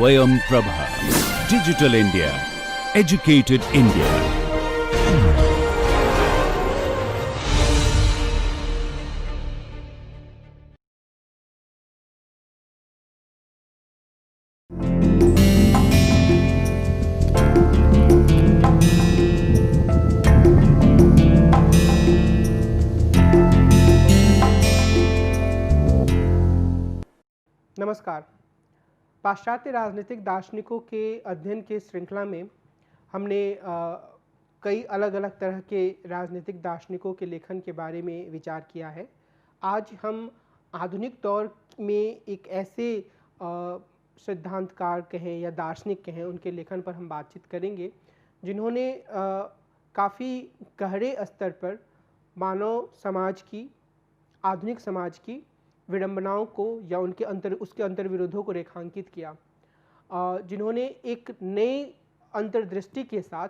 Swayam Prabha. Digital India. Educated India. नमस्कार। पाश्चात्य राजनीतिक दार्शनिकों के अध्ययन के श्रृंखला में हमने कई अलग अलग तरह के राजनीतिक दार्शनिकों के लेखन के बारे में विचार किया है। आज हम आधुनिक दौर में एक ऐसे सिद्धांतकार कहें या दार्शनिक कहें, उनके लेखन पर हम बातचीत करेंगे जिन्होंने काफ़ी गहरे स्तर पर मानव समाज की, आधुनिक समाज की विडंबनाओं को या उसके अंतर्विरोधों को रेखांकित किया, जिन्होंने एक नई अंतर्दृष्टि के साथ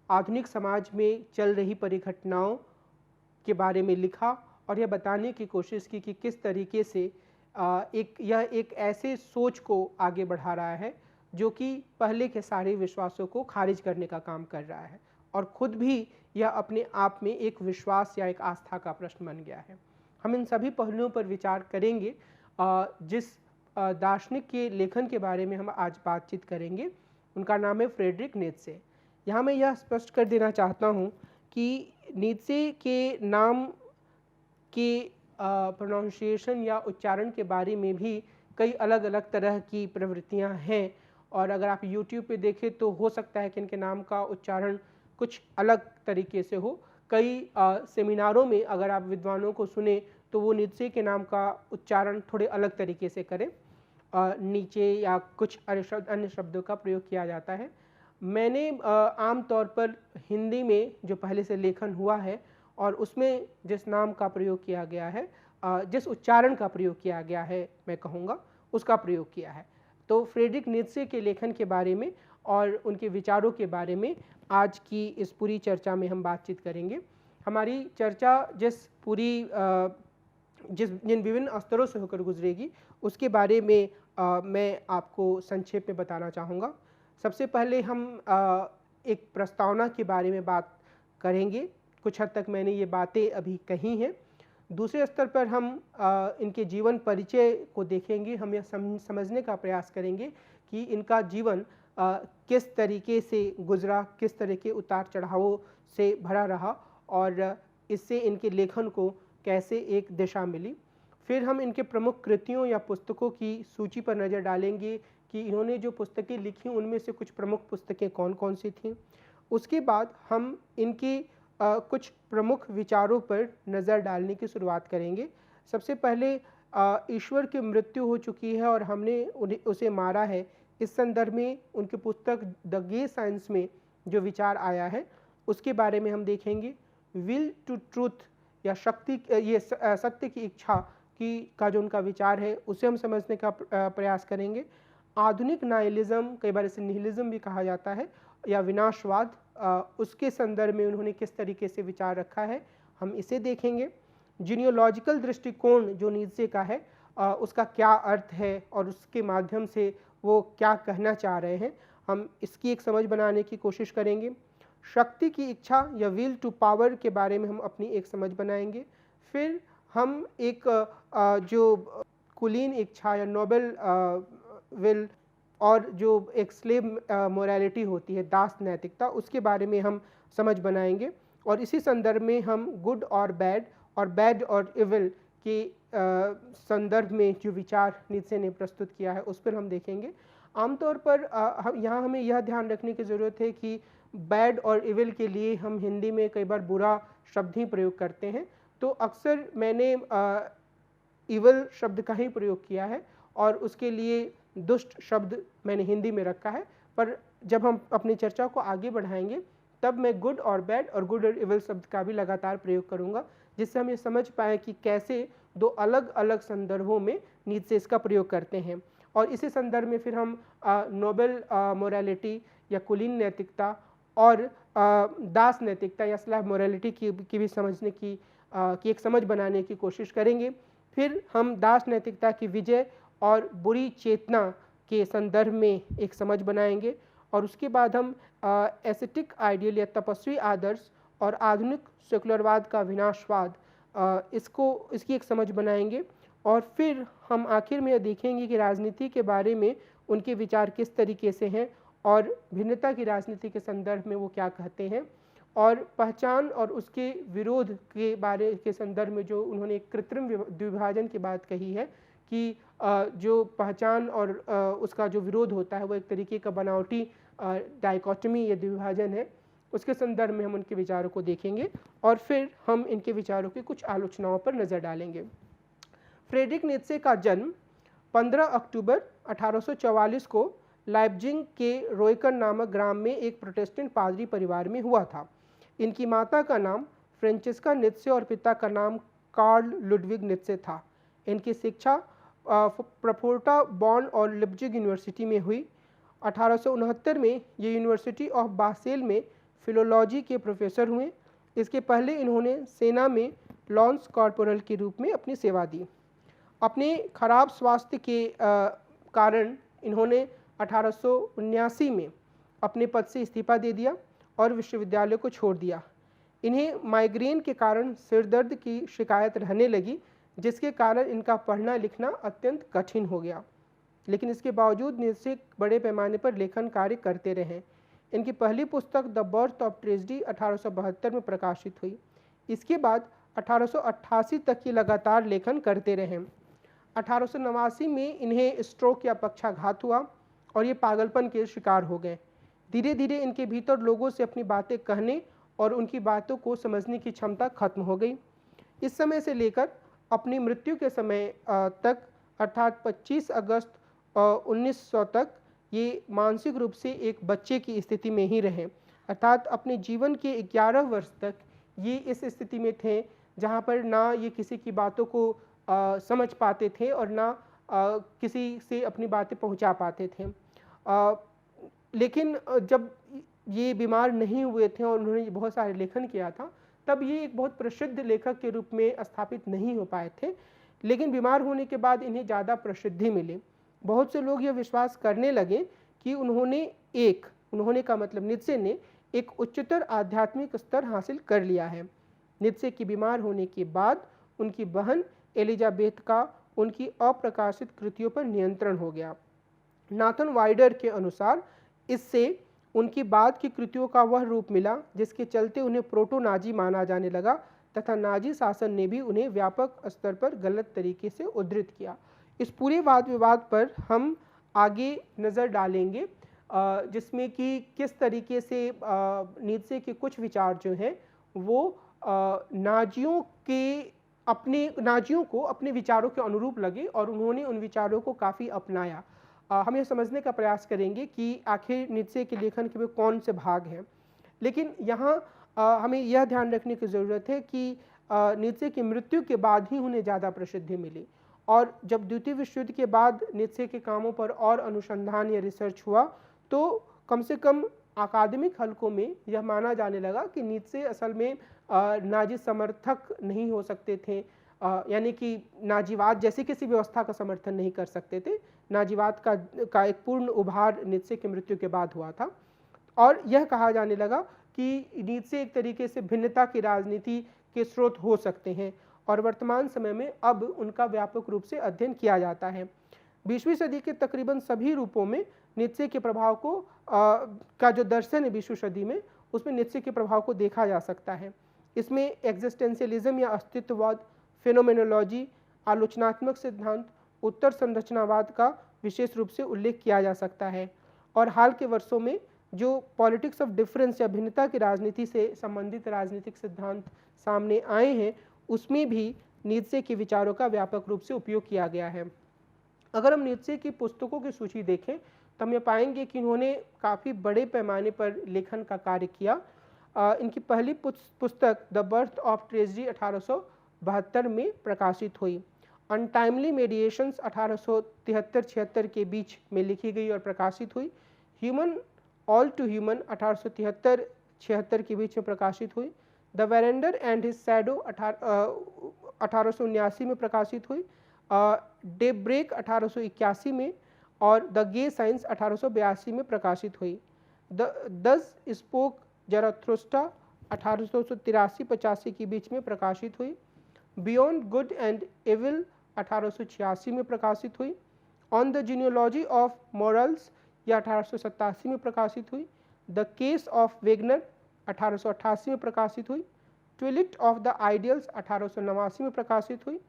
आधुनिक समाज में चल रही परिघटनाओं के बारे में लिखा और यह बताने की कोशिश की कि किस तरीके से यह एक ऐसे सोच को आगे बढ़ा रहा है जो कि पहले के सारे विश्वासों को खारिज करने का काम कर रहा है और खुद भी यह अपने आप में एक विश्वास या एक आस्था का प्रश्न बन गया है। हम इन सभी पहलुओं पर विचार करेंगे। जिस दार्शनिक के लेखन के बारे में हम आज बातचीत करेंगे उनका नाम है फ्रेडरिक नीत्शे। यहाँ मैं यह स्पष्ट कर देना चाहता हूँ कि नीत्शे के नाम के प्रोनाउंसिएशन या उच्चारण के बारे में भी कई अलग अलग तरह की प्रवृत्तियाँ हैं और अगर आप YouTube पे देखें तो हो सकता है कि इनके नाम का उच्चारण कुछ अलग तरीके से हो। कई सेमिनारों में अगर आप विद्वानों को सुने तो वो नीत्शे के नाम का उच्चारण थोड़े अलग तरीके से करें, नीचे या कुछ अन्य शब्दों का प्रयोग किया जाता है। मैंने आम तौर पर हिंदी में जो पहले से लेखन हुआ है और उसमें जिस नाम का प्रयोग किया गया है, जिस उच्चारण का प्रयोग किया गया है, मैं कहूँगा उसका प्रयोग किया है। तो फ्रेडरिक नीत्शे के लेखन के बारे में और उनके विचारों के बारे में आज की इस पूरी चर्चा में हम बातचीत करेंगे। हमारी चर्चा जिन विभिन्न स्तरों से होकर गुजरेगी उसके बारे में मैं आपको संक्षेप में बताना चाहूँगा। सबसे पहले हम एक प्रस्तावना के बारे में बात करेंगे। कुछ हद तक मैंने ये बातें अभी कही हैं। दूसरे स्तर पर हम इनके जीवन परिचय को देखेंगे। हम यह समझने का प्रयास करेंगे कि इनका जीवन किस तरीके से गुजरा, किस तरह के उतार चढ़ावों से भरा रहा और इससे इनके लेखन को कैसे एक दिशा मिली। फिर हम इनके प्रमुख कृतियों या पुस्तकों की सूची पर नज़र डालेंगे कि इन्होंने जो पुस्तकें लिखी उनमें से कुछ प्रमुख पुस्तकें कौन कौन सी थीं। उसके बाद हम इनके कुछ प्रमुख विचारों पर नज़र डालने की शुरुआत करेंगे। सबसे पहले ईश्वर की मृत्यु हो चुकी है और हमने उसे मारा है। इस संदर्भ में उनकी पुस्तक द गे साइंस में जो विचार आया है उसके बारे में हम देखेंगे। विल टू ट्रूथ या सत्य की इच्छा का जो उनका विचार है उसे हम समझने का प्रयास करेंगे। आधुनिक नाइलिज्म, कई बार इसे निहिलिज्म भी कहा जाता है, या विनाशवाद, उसके संदर्भ में उन्होंने किस तरीके से विचार रखा है हम इसे देखेंगे। जीनियोलॉजिकल दृष्टिकोण जो नीत्शे का है उसका क्या अर्थ है और उसके माध्यम से वो क्या कहना चाह रहे हैं, हम इसकी एक समझ बनाने की कोशिश करेंगे। शक्ति की इच्छा या विल टू पावर के बारे में हम अपनी एक समझ बनाएंगे। फिर हम एक जो कुलीन इच्छा या नोबल विल और जो एक स्लेव मोरालिटी होती है, दास नैतिकता, उसके बारे में हम समझ बनाएंगे और इसी संदर्भ में हम गुड और बैड और इविल के संदर्भ में जो विचार नीत्शे ने प्रस्तुत किया है उस पर हम देखेंगे। आमतौर पर यहाँ हमें यह ध्यान रखने की ज़रूरत है कि बैड और इविल के लिए हम हिंदी में कई बार बुरा शब्द ही प्रयोग करते हैं, तो अक्सर मैंने इविल शब्द का ही प्रयोग किया है और उसके लिए दुष्ट शब्द मैंने हिंदी में रखा है। पर जब हम अपनी चर्चा को आगे बढ़ाएंगे तब मैं गुड और बैड और गुड और इविल शब्द का भी लगातार प्रयोग करूंगा, जिससे हम ये समझ पाएँ कि कैसे दो अलग अलग संदर्भों में नीत्शे इसका प्रयोग करते हैं। और इसी संदर्भ में फिर हम नोबल मोरालिटी या कुलीन नैतिकता और दास नैतिकता या स्लेव मोरालिटी की भी समझने की एक समझ बनाने की कोशिश करेंगे। फिर हम दास नैतिकता की विजय और बुरी चेतना के संदर्भ में एक समझ बनाएंगे और उसके बाद हम एस्थेटिक आइडियल या तपस्वी आदर्श और आधुनिक सेकुलरवाद का विनाशवाद इसकी एक समझ बनाएंगे और फिर हम आखिर में यह देखेंगे कि राजनीति के बारे में उनके विचार किस तरीके से हैं और भिन्नता की राजनीति के संदर्भ में वो क्या कहते हैं और पहचान और उसके विरोध के बारे के संदर्भ में जो उन्होंने एक कृत्रिम द्विभाजन की बात कही है कि जो पहचान और उसका जो विरोध होता है वो एक तरीके का बनावटी डाइकोटमी या द्विभाजन है, उसके संदर्भ में हम उनके विचारों को देखेंगे और फिर हम इनके विचारों की कुछ आलोचनाओं पर नज़र डालेंगे। फ्रेडरिक नीत्शे का जन्म 15 अक्टूबर 1844 को लाइप्जिग के रोयकन नामक ग्राम में एक प्रोटेस्टेंट पादरी परिवार में हुआ था। इनकी माता का नाम फ्रांसिस्का नीत्शे और पिता का नाम कार्ल लुडविग नीत्शे था। इनकी शिक्षा प्रफोर्टा बॉन और लिप्जिग यूनिवर्सिटी में हुई। 1869 में ये यूनिवर्सिटी ऑफ बासेल में फिलोलॉजी के प्रोफेसर हुए। इसके पहले इन्होंने सेना में लॉन्स कॉर्पोरल के रूप में अपनी सेवा दी। अपने खराब स्वास्थ्य के कारण इन्होंने 1879 में अपने पद से इस्तीफा दे दिया और विश्वविद्यालय को छोड़ दिया। इन्हें माइग्रेन के कारण सिरदर्द की शिकायत रहने लगी, जिसके कारण इनका पढ़ना लिखना अत्यंत कठिन हो गया। लेकिन इसके बावजूद नीत्शे बड़े पैमाने पर लेखन कार्य करते रहे। इनकी पहली पुस्तक द बर्थ ऑफ ट्रेजेडी 1872 में प्रकाशित हुई। इसके बाद 1888 तक ये लगातार लेखन करते रहे। 1889 में इन्हें स्ट्रोक या पक्षाघात हुआ और ये पागलपन के शिकार हो गए। धीरे धीरे इनके भीतर लोगों से अपनी बातें कहने और उनकी बातों को समझने की क्षमता खत्म हो गई। इस समय से लेकर अपनी मृत्यु के समय तक अर्थात 25 अगस्त 1900 तक ये मानसिक रूप से एक बच्चे की स्थिति में ही रहे। अर्थात अपने जीवन के 11 वर्ष तक ये इस स्थिति में थे जहाँ पर ना ये किसी की बातों को समझ पाते थे और ना किसी से अपनी बातें पहुँचा पाते थे। लेकिन जब ये बीमार नहीं हुए थे और उन्होंने बहुत सारे लेखन किया था, तब ये एक बहुत प्रसिद्ध लेखक के रूप में स्थापित नहीं हो पाए थे। लेकिन बीमार होने के बाद इन्हें ज़्यादा प्रसिद्धि मिली। बहुत से लोग यह विश्वास करने लगे कि उन्होंने का मतलब नीत्शे ने एक उच्चतर आध्यात्मिक स्तर हासिल कर लिया है। नीत्शे की बीमार होने के बाद उनकी बहन एलिजाबेथ का उनकी अप्रकाशित कृतियों पर नियंत्रण हो गया। नाथन वाइडर के अनुसार इससे उनकी बाद की कृतियों का वह रूप मिला जिसके चलते उन्हें प्रोटो नाजी माना जाने लगा तथा नाजी शासन ने भी उन्हें व्यापक स्तर पर गलत तरीके से उद्धृत किया। इस पूरे वाद विवाद पर हम आगे नज़र डालेंगे, जिसमें कि किस तरीके से नीत्शे के कुछ विचार जो हैं वो नाजियों को अपने विचारों के अनुरूप लगे और उन्होंने उन विचारों को काफ़ी अपनाया। हम ये समझने का प्रयास करेंगे कि आखिर नीत्शे के लेखन के में कौन से भाग हैं। लेकिन यहाँ हमें यह ध्यान रखने की ज़रूरत है कि नीत्शे की मृत्यु के बाद ही उन्हें ज़्यादा प्रसिद्धि मिली और जब द्वितीय विश्व युद्ध के बाद नीत्शे के कामों पर और अनुसंधान या रिसर्च हुआ तो कम से कम अकादमिक हलकों में यह माना जाने लगा कि नीत्शे असल में नाजी समर्थक नहीं हो सकते थे, यानी कि नाजीवाद जैसी किसी व्यवस्था का समर्थन नहीं कर सकते थे। नाजीवाद का एक पूर्ण उभार नीत्शे की मृत्यु के बाद हुआ था और यह कहा जाने लगा कि नीत्शे एक तरीके से भिन्नता की राजनीति के स्रोत हो सकते हैं और वर्तमान समय में अब उनका व्यापक रूप से अध्ययन किया जाता है। 20वीं सदी के तकरीबन सभी रूपों में नीत्शे के प्रभाव को का जो दर्शन है 20वीं सदी में, उसमें नीत्शे के प्रभाव को देखा जा सकता है। इसमें एग्जिस्टेंशियलिज्म या अस्तित्ववाद, फेनोमेनोलॉजी, आलोचनात्मक सिद्धांत, उत्तर संरचनावाद का विशेष रूप से उल्लेख किया जा सकता है और हाल के वर्षों में जो पॉलिटिक्स ऑफ डिफरेंस या भिन्नता की राजनीति से संबंधित राजनीतिक सिद्धांत सामने आए हैं उसमें भी नीत्शे के विचारों का व्यापक रूप से उपयोग किया गया है। अगर हम नीत्शे की पुस्तकों की सूची देखें तो हम ये पाएंगे कि उन्होंने काफ़ी बड़े पैमाने पर लेखन का कार्य किया। इनकी पहली पुस्तक द बर्थ ऑफ ट्रेजेडी 1872 में प्रकाशित हुई। अनटाइमली मेडिएशंस 1873-76 के बीच में लिखी गई और प्रकाशित हुई। ह्यूमन ऑल टू ह्यूमन 1873-76 के बीच में प्रकाशित हुई। द वेरेंडर एंड हिज शैडो 1879 में प्रकाशित हुई। डे ब्रेक 1881 में और द गे साइंस 1882 में प्रकाशित हुई। दस स्पोक जराथुस्ट्रा 1883-85 के बीच में प्रकाशित हुई। बियॉन्ड गुड एंड एविल 1886 में प्रकाशित हुई। On the genealogy of morals यह 1887 में प्रकाशित हुई। द केस ऑफ वेगनर 1888 में प्रकाशित हुई। ट्विलिट ऑफ द आइडियल्स 1889 में प्रकाशित हुई।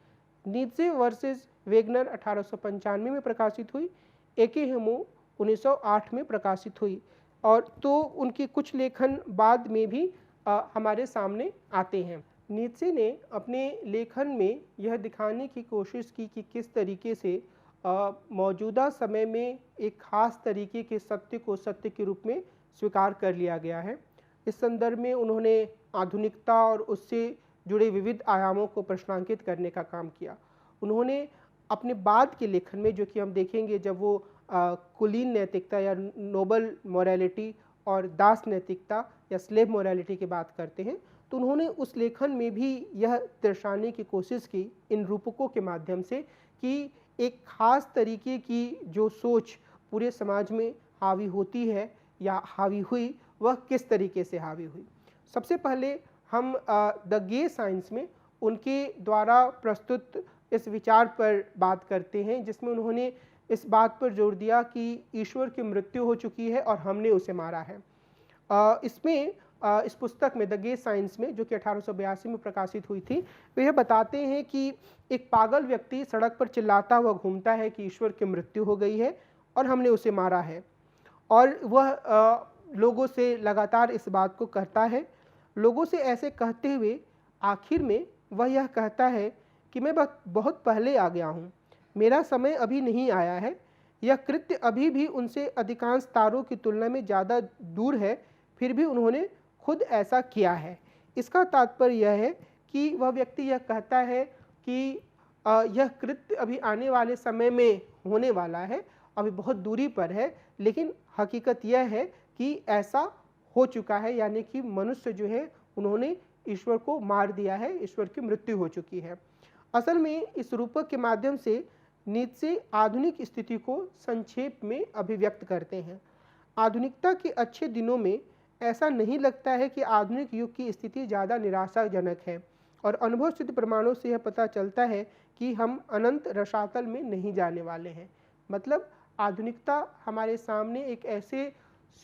नीत्जे वर्सेस वेगनर 1895 में प्रकाशित हुई। एके हेमो 1908 में प्रकाशित हुई। और तो उनके कुछ लेखन बाद में भी हमारे सामने आते हैं। नीत्जे ने अपने लेखन में यह दिखाने की कोशिश की कि किस तरीके से मौजूदा समय में एक खास तरीके के सत्य को सत्य के रूप में स्वीकार कर लिया गया है। इस संदर्भ में उन्होंने आधुनिकता और उससे जुड़े विविध आयामों को प्रश्नांकित करने का काम किया। उन्होंने अपने बाद के लेखन में, जो कि हम देखेंगे जब वो कुलीन नैतिकता या नोबल मोरालिटी और दास नैतिकता या स्लेव मोरालिटी की बात करते हैं, तो उन्होंने उस लेखन में भी यह दर्शाने की कोशिश की इन रूपकों के माध्यम से कि एक खास तरीके की जो सोच पूरे समाज में हावी होती है या हावी हुई, वह किस तरीके से हावी हुई। सबसे पहले हम द गे साइंस में उनके द्वारा प्रस्तुत इस विचार पर बात करते हैं, जिसमें उन्होंने इस बात पर जोर दिया कि ईश्वर की मृत्यु हो चुकी है और हमने उसे मारा है। इसमें इस पुस्तक में द गे साइंस में, जो कि 1882 में प्रकाशित हुई थी, वे यह बताते हैं कि एक पागल व्यक्ति सड़क पर चिल्लाता हुआ घूमता है कि ईश्वर की मृत्यु हो गई है और हमने उसे मारा है, और वह लोगों से लगातार इस बात को कहता है। लोगों से ऐसे कहते हुए आखिर में वह यह कहता है कि मैं बहुत पहले आ गया हूँ, मेरा समय अभी नहीं आया है, यह कृत्य अभी भी उनसे अधिकांश तारों की तुलना में ज़्यादा दूर है, फिर भी उन्होंने खुद ऐसा किया है। इसका तात्पर्य यह है कि वह व्यक्ति यह कहता है कि यह कृत्य अभी आने वाले समय में होने वाला है, अभी बहुत दूरी पर है, लेकिन हकीकत यह है कि ऐसा हो चुका है, यानी कि मनुष्य जो है उन्होंने ईश्वर को मार दिया है, ईश्वर की मृत्यु हो चुकी है। असल में इस रूपक के माध्यम से नीत्जे आधुनिक स्थिति को संक्षेप में अभिव्यक्त करते हैं। आधुनिकता के अच्छे दिनों में ऐसा नहीं लगता है कि आधुनिक युग की स्थिति ज़्यादा निराशाजनक है, और अनुभव सिद्ध प्रमाणों से यह पता चलता है कि हम अनंत रसातल में नहीं जाने वाले हैं। मतलब आधुनिकता हमारे सामने एक ऐसे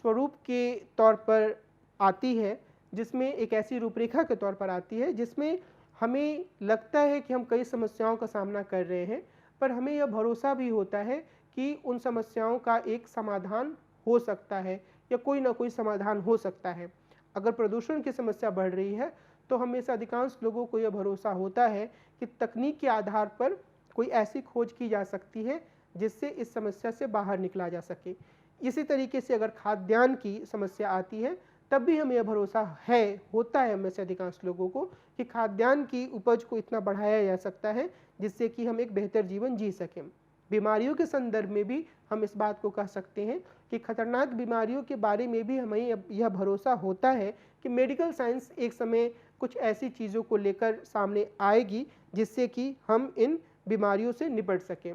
स्वरूप के तौर पर आती है, जिसमें एक ऐसी रूपरेखा के तौर पर आती है जिसमें हमें लगता है कि हम कई समस्याओं का सामना कर रहे हैं, पर हमें यह भरोसा भी होता है कि उन समस्याओं का एक समाधान हो सकता है या कोई ना कोई समाधान हो सकता है। अगर प्रदूषण की समस्या बढ़ रही है तो हमें से अधिकांश लोगों को यह भरोसा होता है कि तकनीक के आधार पर कोई ऐसी खोज की जा सकती है जिससे इस समस्या से बाहर निकला जा सके। इसी तरीके से अगर खाद्यान्न की समस्या आती है तब भी हमें यह भरोसा होता है हमें से अधिकांश लोगों को कि खाद्यान्न की उपज को इतना बढ़ाया जा सकता है जिससे कि हम एक बेहतर जीवन जी सकें। बीमारियों के संदर्भ में भी हम इस बात को कह सकते हैं कि खतरनाक बीमारियों के बारे में भी हमें यह भरोसा होता है कि मेडिकल साइंस एक समय कुछ ऐसी चीज़ों को लेकर सामने आएगी जिससे कि हम इन बीमारियों से निपट सकें।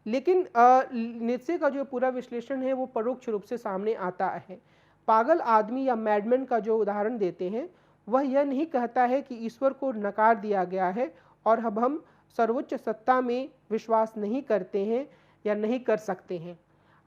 लेकिन नीत्जे का जो पूरा विश्लेषण है वो परोक्ष रूप से सामने आता है। पागल आदमी या मैडमैन का जो उदाहरण देते हैं, वह यह नहीं कहता है कि ईश्वर को नकार दिया गया है और अब हम सर्वोच्च सत्ता में विश्वास नहीं करते हैं या नहीं कर सकते हैं।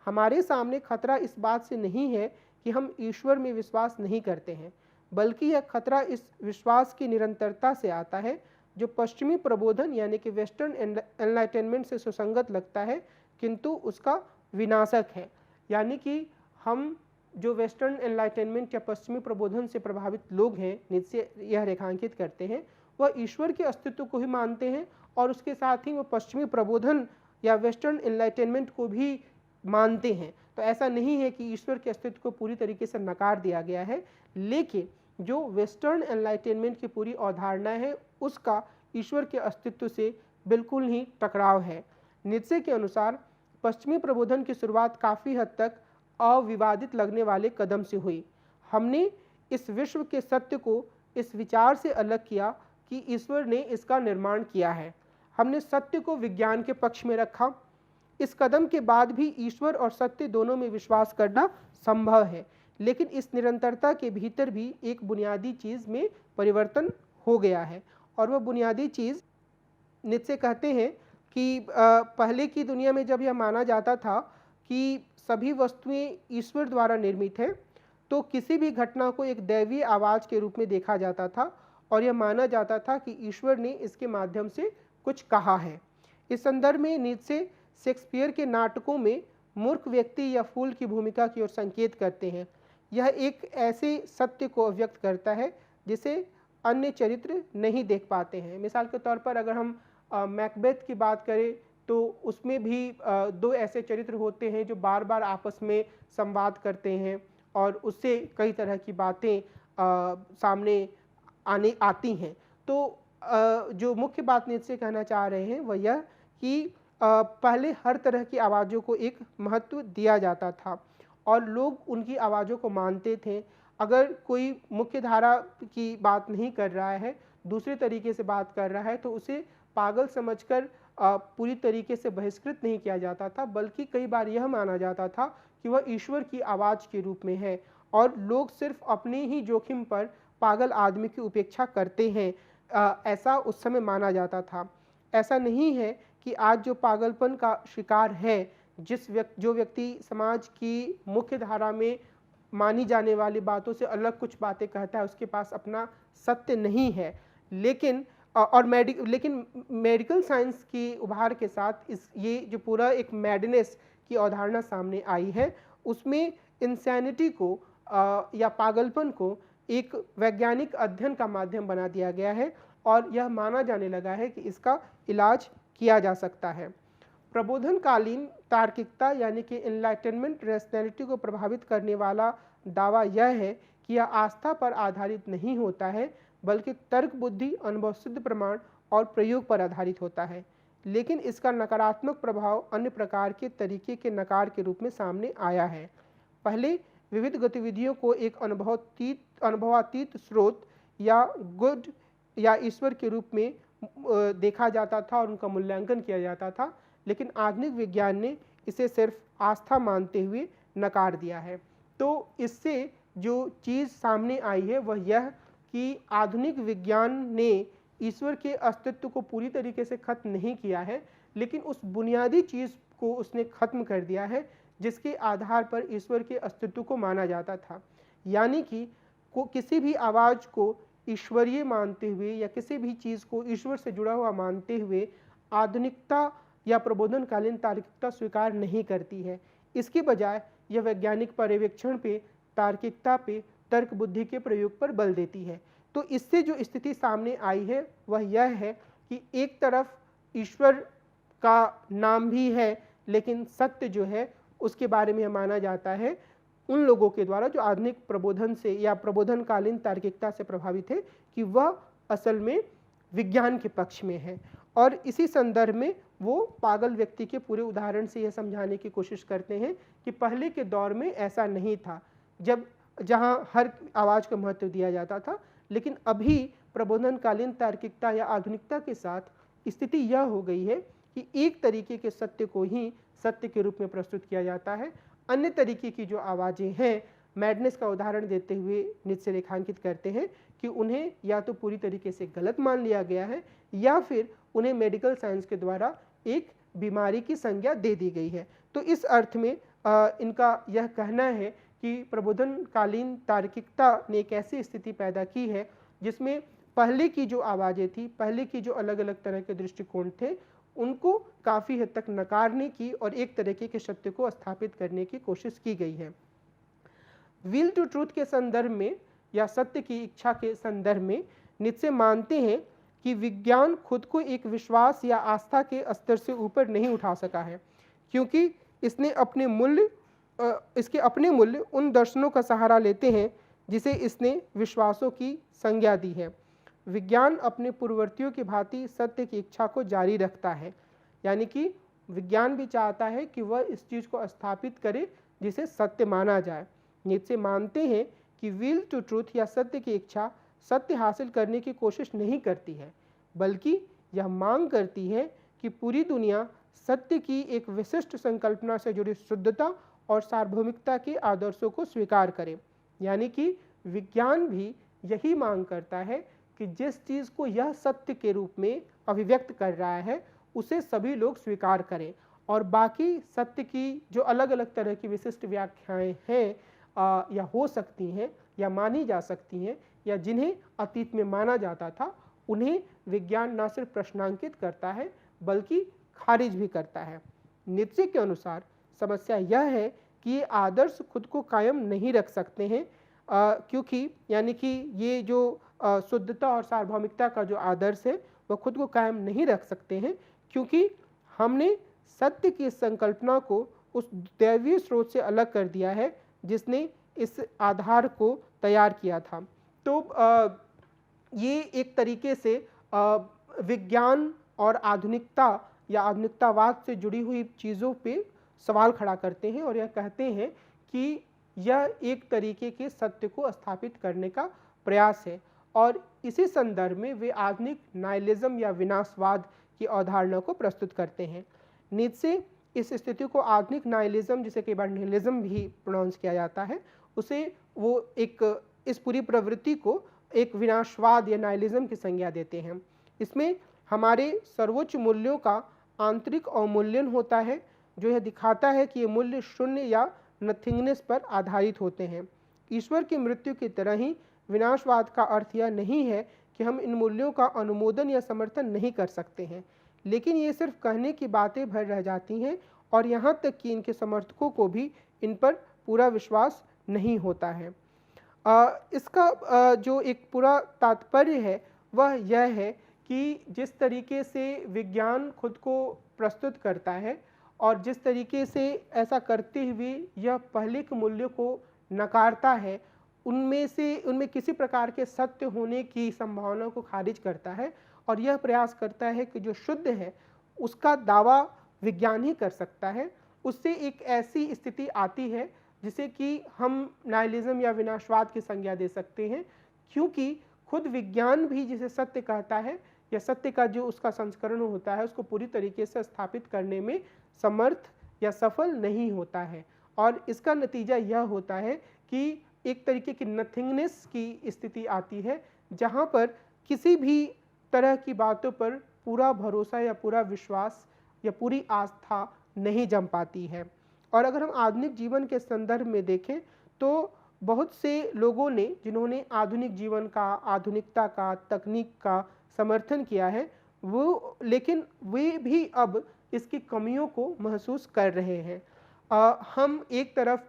हमारे सामने खतरा इस बात से नहीं है कि हम ईश्वर में विश्वास नहीं करते हैं, बल्कि यह खतरा इस विश्वास की निरंतरता से आता है जो पश्चिमी प्रबोधन यानी कि वेस्टर्न एनलाइटनमेंट से सुसंगत लगता है, किंतु उसका विनाशक है। यानी कि हम जो वेस्टर्न एनलाइटनमेंट या पश्चिमी प्रबोधन से प्रभावित लोग हैं, नीत्जे यह रेखांकित करते हैं, वह ईश्वर के अस्तित्व को ही मानते हैं और उसके साथ ही वह पश्चिमी प्रबोधन या वेस्टर्न एनलाइटनमेंट को भी मानते हैं। तो ऐसा नहीं है कि ईश्वर के अस्तित्व को पूरी तरीके से नकार दिया गया है, लेकिन जो वेस्टर्न एनलाइटनमेंट की पूरी अवधारणा है उसका ईश्वर के अस्तित्व से बिल्कुल ही टकराव है। नीत्जे के अनुसार पश्चिमी प्रबोधन की शुरुआत काफ़ी हद तक अविवादित लगने वाले कदम से हुई। हमने इस विश्व के सत्य को इस विचार से अलग किया कि ईश्वर ने इसका निर्माण किया है। हमने सत्य को विज्ञान के पक्ष में रखा, इस कदम के बाद भी ईश्वर और सत्य दोनों में विश्वास करना संभव है, लेकिन इस निरंतरता के भीतर भी एक बुनियादी चीज़ में परिवर्तन हो गया है। और वह बुनियादी चीज़ नीत्शे कहते हैं कि पहले की दुनिया में जब यह माना जाता था कि सभी वस्तुएं ईश्वर द्वारा निर्मित हैं, तो किसी भी घटना को एक दैवीय आवाज़ के रूप में देखा जाता था और यह माना जाता था कि ईश्वर ने इसके माध्यम से कुछ कहा है। इस संदर्भ में नीत्शे शेक्सपियर के नाटकों में मूर्ख व्यक्ति या फूल की भूमिका की ओर संकेत करते हैं। यह एक ऐसे सत्य को अभिव्यक्त करता है जिसे अन्य चरित्र नहीं देख पाते हैं। मिसाल के तौर पर अगर हम मैकबेथ की बात करें तो उसमें भी दो ऐसे चरित्र होते हैं जो बार बार आपस में संवाद करते हैं और उससे कई तरह की बातें सामने आती हैं। तो जो मुख्य बात नीत्शे कहना चाह रहे हैं वह यह कि पहले हर तरह की आवाज़ों को एक महत्व दिया जाता था और लोग उनकी आवाज़ों को मानते थे। अगर कोई मुख्य धारा की बात नहीं कर रहा है, दूसरे तरीके से बात कर रहा है, तो उसे पागल समझकर पूरी तरीके से बहिष्कृत नहीं किया जाता था, बल्कि कई बार यह माना जाता था कि वह ईश्वर की आवाज़ के रूप में है और लोग सिर्फ अपने ही जोखिम पर पागल आदमी की उपेक्षा करते हैं, ऐसा उस समय माना जाता था। ऐसा नहीं है कि आज जो पागलपन का शिकार है, जो व्यक्ति समाज की मुख्य धारा में मानी जाने वाली बातों से अलग कुछ बातें कहता है, उसके पास अपना सत्य नहीं है। लेकिन मेडिकल साइंस की उभार के साथ ये जो पूरा एक मैडनेस की अवधारणा सामने आई है, उसमें इंसैनिटी को या पागलपन को एक वैज्ञानिक अध्ययन का माध्यम बना दिया गया है और यह माना जाने लगा है कि इसका इलाज किया जा सकता है। प्रबोधनकालीन तार्किकता यानी कि एनलाइटनमेंट रैशनैलिटी को प्रभावित करने वाला दावा यह है कि यह आस्था पर आधारित नहीं होता है, बल्कि तर्क बुद्धि, अनुभव सिद्ध प्रमाण और प्रयोग पर आधारित होता है। लेकिन इसका नकारात्मक प्रभाव अन्य प्रकार के तरीके के नकार के रूप में सामने आया है। पहले विविध गतिविधियों को एक अनुभवातीत स्रोत या गुड या ईश्वर के रूप में देखा जाता था और उनका मूल्यांकन किया जाता था, लेकिन आधुनिक विज्ञान ने इसे सिर्फ आस्था मानते हुए नकार दिया है। तो इससे जो चीज़ सामने आई है वह यह कि आधुनिक विज्ञान ने ईश्वर के अस्तित्व को पूरी तरीके से खत्म नहीं किया है, लेकिन उस बुनियादी चीज़ को उसने खत्म कर दिया है जिसके आधार पर ईश्वर के अस्तित्व को माना जाता था। यानी कि किसी भी आवाज़ को ईश्वरीय मानते हुए या किसी भी चीज़ को ईश्वर से जुड़ा हुआ मानते हुए आधुनिकता या प्रबोधनकालीन तार्किकता स्वीकार नहीं करती है। इसके बजाय यह वैज्ञानिक पर्यवेक्षण पे, तार्किकता पे, तर्क बुद्धि के प्रयोग पर बल देती है। तो इससे जो स्थिति सामने आई है वह यह है कि एक तरफ ईश्वर का नाम भी है, लेकिन सत्य जो है उसके बारे में माना जाता है उन लोगों के द्वारा जो आधुनिक प्रबोधन से या प्रबोधनकालीन तार्किकता से प्रभावित है कि वह असल में विज्ञान के पक्ष में है। और इसी संदर्भ में वो पागल व्यक्ति के पूरे उदाहरण से यह समझाने की कोशिश करते हैं कि पहले के दौर में ऐसा नहीं था, जहाँ हर आवाज़ को महत्व दिया जाता था, लेकिन अभी प्रबोधनकालीन तार्किकता या आधुनिकता के साथ स्थिति यह हो गई है कि एक तरीके के सत्य को ही सत्य के रूप में प्रस्तुत किया जाता है। अन्य तरीके की जो आवाज़ें हैं, मैडनेस का उदाहरण देते हुए नीत्शे रेखांकित करते हैं कि उन्हें या तो पूरी तरीके से गलत मान लिया गया है या फिर उन्हें मेडिकल साइंस के द्वारा एक बीमारी की संज्ञा दे दी गई है। तो इस अर्थ में इनका यह कहना है कि प्रबोधनकालीन तार्किकता ने एक ऐसी स्थिति पैदा की है जिसमें पहले की जो आवाज़ें थी, पहले की जो अलग अलग तरह के दृष्टिकोण थे, उनको काफ़ी हद तक नकारने की और एक तरीके के सत्य को स्थापित करने की कोशिश की गई है। विल टू ट्रूथ के संदर्भ में या सत्य की इच्छा के संदर्भ में नीत्शे मानते हैं कि विज्ञान खुद को एक विश्वास या आस्था के स्तर से ऊपर नहीं उठा सका है, क्योंकि इसके अपने मूल्य उन दर्शनों का सहारा लेते हैं जिसे इसने विश्वासों की संज्ञा दी है। विज्ञान अपने पूर्ववर्तियों की भांति सत्य की इच्छा को जारी रखता है, यानी कि विज्ञान भी चाहता है कि वह इस चीज़ को स्थापित करे जिसे सत्य माना जाए। नीत्शे मानते हैं कि विल टू ट्रूथ या सत्य की इच्छा सत्य हासिल करने की कोशिश नहीं करती है, बल्कि यह मांग करती है कि पूरी दुनिया सत्य की एक विशिष्ट संकल्पना से जुड़ी शुद्धता और सार्वभौमिकता के आदर्शों को स्वीकार करें। यानी कि विज्ञान भी यही मांग करता है कि जिस चीज़ को यह सत्य के रूप में अभिव्यक्त कर रहा है उसे सभी लोग स्वीकार करें, और बाकी सत्य की जो अलग अलग तरह की विशिष्ट व्याख्याएं हैं या हो सकती हैं या मानी जा सकती हैं या जिन्हें अतीत में माना जाता था, उन्हें विज्ञान न सिर्फ प्रश्नांकित करता है बल्कि खारिज भी करता है। नीत्शे के अनुसार समस्या यह है कि ये आदर्श खुद को कायम नहीं रख सकते हैं, क्योंकि यानी कि ये जो शुद्धता और सार्वभौमिकता का जो आदर्श है वह खुद को कायम नहीं रख सकते हैं, क्योंकि हमने सत्य की संकल्पना को उस दैवीय स्रोत से अलग कर दिया है जिसने इस आधार को तैयार किया था। तो ये एक तरीके से विज्ञान और आधुनिकता या आधुनिकतावाद से जुड़ी हुई चीज़ों पे सवाल खड़ा करते हैं और यह कहते हैं कि यह एक तरीके के सत्य को स्थापित करने का प्रयास है, और इसी संदर्भ में वे आधुनिक नाइलिज्म या विनाशवाद की अवधारणा को प्रस्तुत करते हैं। नीत्शे इस स्थिति को आधुनिक नाइलिज्म, जिसे कई बार निहिलिज्म भी प्रोनाउंस किया जाता है, उसे वो एक इस पूरी प्रवृत्ति को एक विनाशवाद या नाइलिज्म की संज्ञा देते हैं। इसमें हमारे सर्वोच्च मूल्यों का आंतरिक अवमूल्यन होता है, जो यह दिखाता है कि ये मूल्य शून्य या नथिंगनेस पर आधारित होते हैं। ईश्वर की मृत्यु की तरह ही विनाशवाद का अर्थ यह नहीं है कि हम इन मूल्यों का अनुमोदन या समर्थन नहीं कर सकते हैं, लेकिन ये सिर्फ कहने की बातें भर रह जाती हैं और यहाँ तक कि इनके समर्थकों को भी इन पर पूरा विश्वास नहीं होता है। इसका जो एक पूरा तात्पर्य है वह यह है कि जिस तरीके से विज्ञान खुद को प्रस्तुत करता है और जिस तरीके से ऐसा करते हुए यह पहले के मूल्यों को नकारता है, उनमें किसी प्रकार के सत्य होने की संभावना को खारिज करता है और यह प्रयास करता है कि जो शुद्ध है उसका दावा विज्ञान ही कर सकता है। उससे एक ऐसी स्थिति आती है जिसे कि हम नाइलिज्म या विनाशवाद की संज्ञा दे सकते हैं, क्योंकि खुद विज्ञान भी जिसे सत्य कहता है या सत्य का जो उसका संस्करण होता है उसको पूरी तरीके से स्थापित करने में समर्थ या सफल नहीं होता है, और इसका नतीजा यह होता है कि एक तरीके की नथिंगनेस की स्थिति आती है जहाँ पर किसी भी तरह की बातों पर पूरा भरोसा या पूरा विश्वास या पूरी आस्था नहीं जम पाती है। और अगर हम आधुनिक जीवन के संदर्भ में देखें तो बहुत से लोगों ने जिन्होंने आधुनिक जीवन का, आधुनिकता का, तकनीक का समर्थन किया है, लेकिन वे भी अब इसकी कमियों को महसूस कर रहे हैं। हम एक तरफ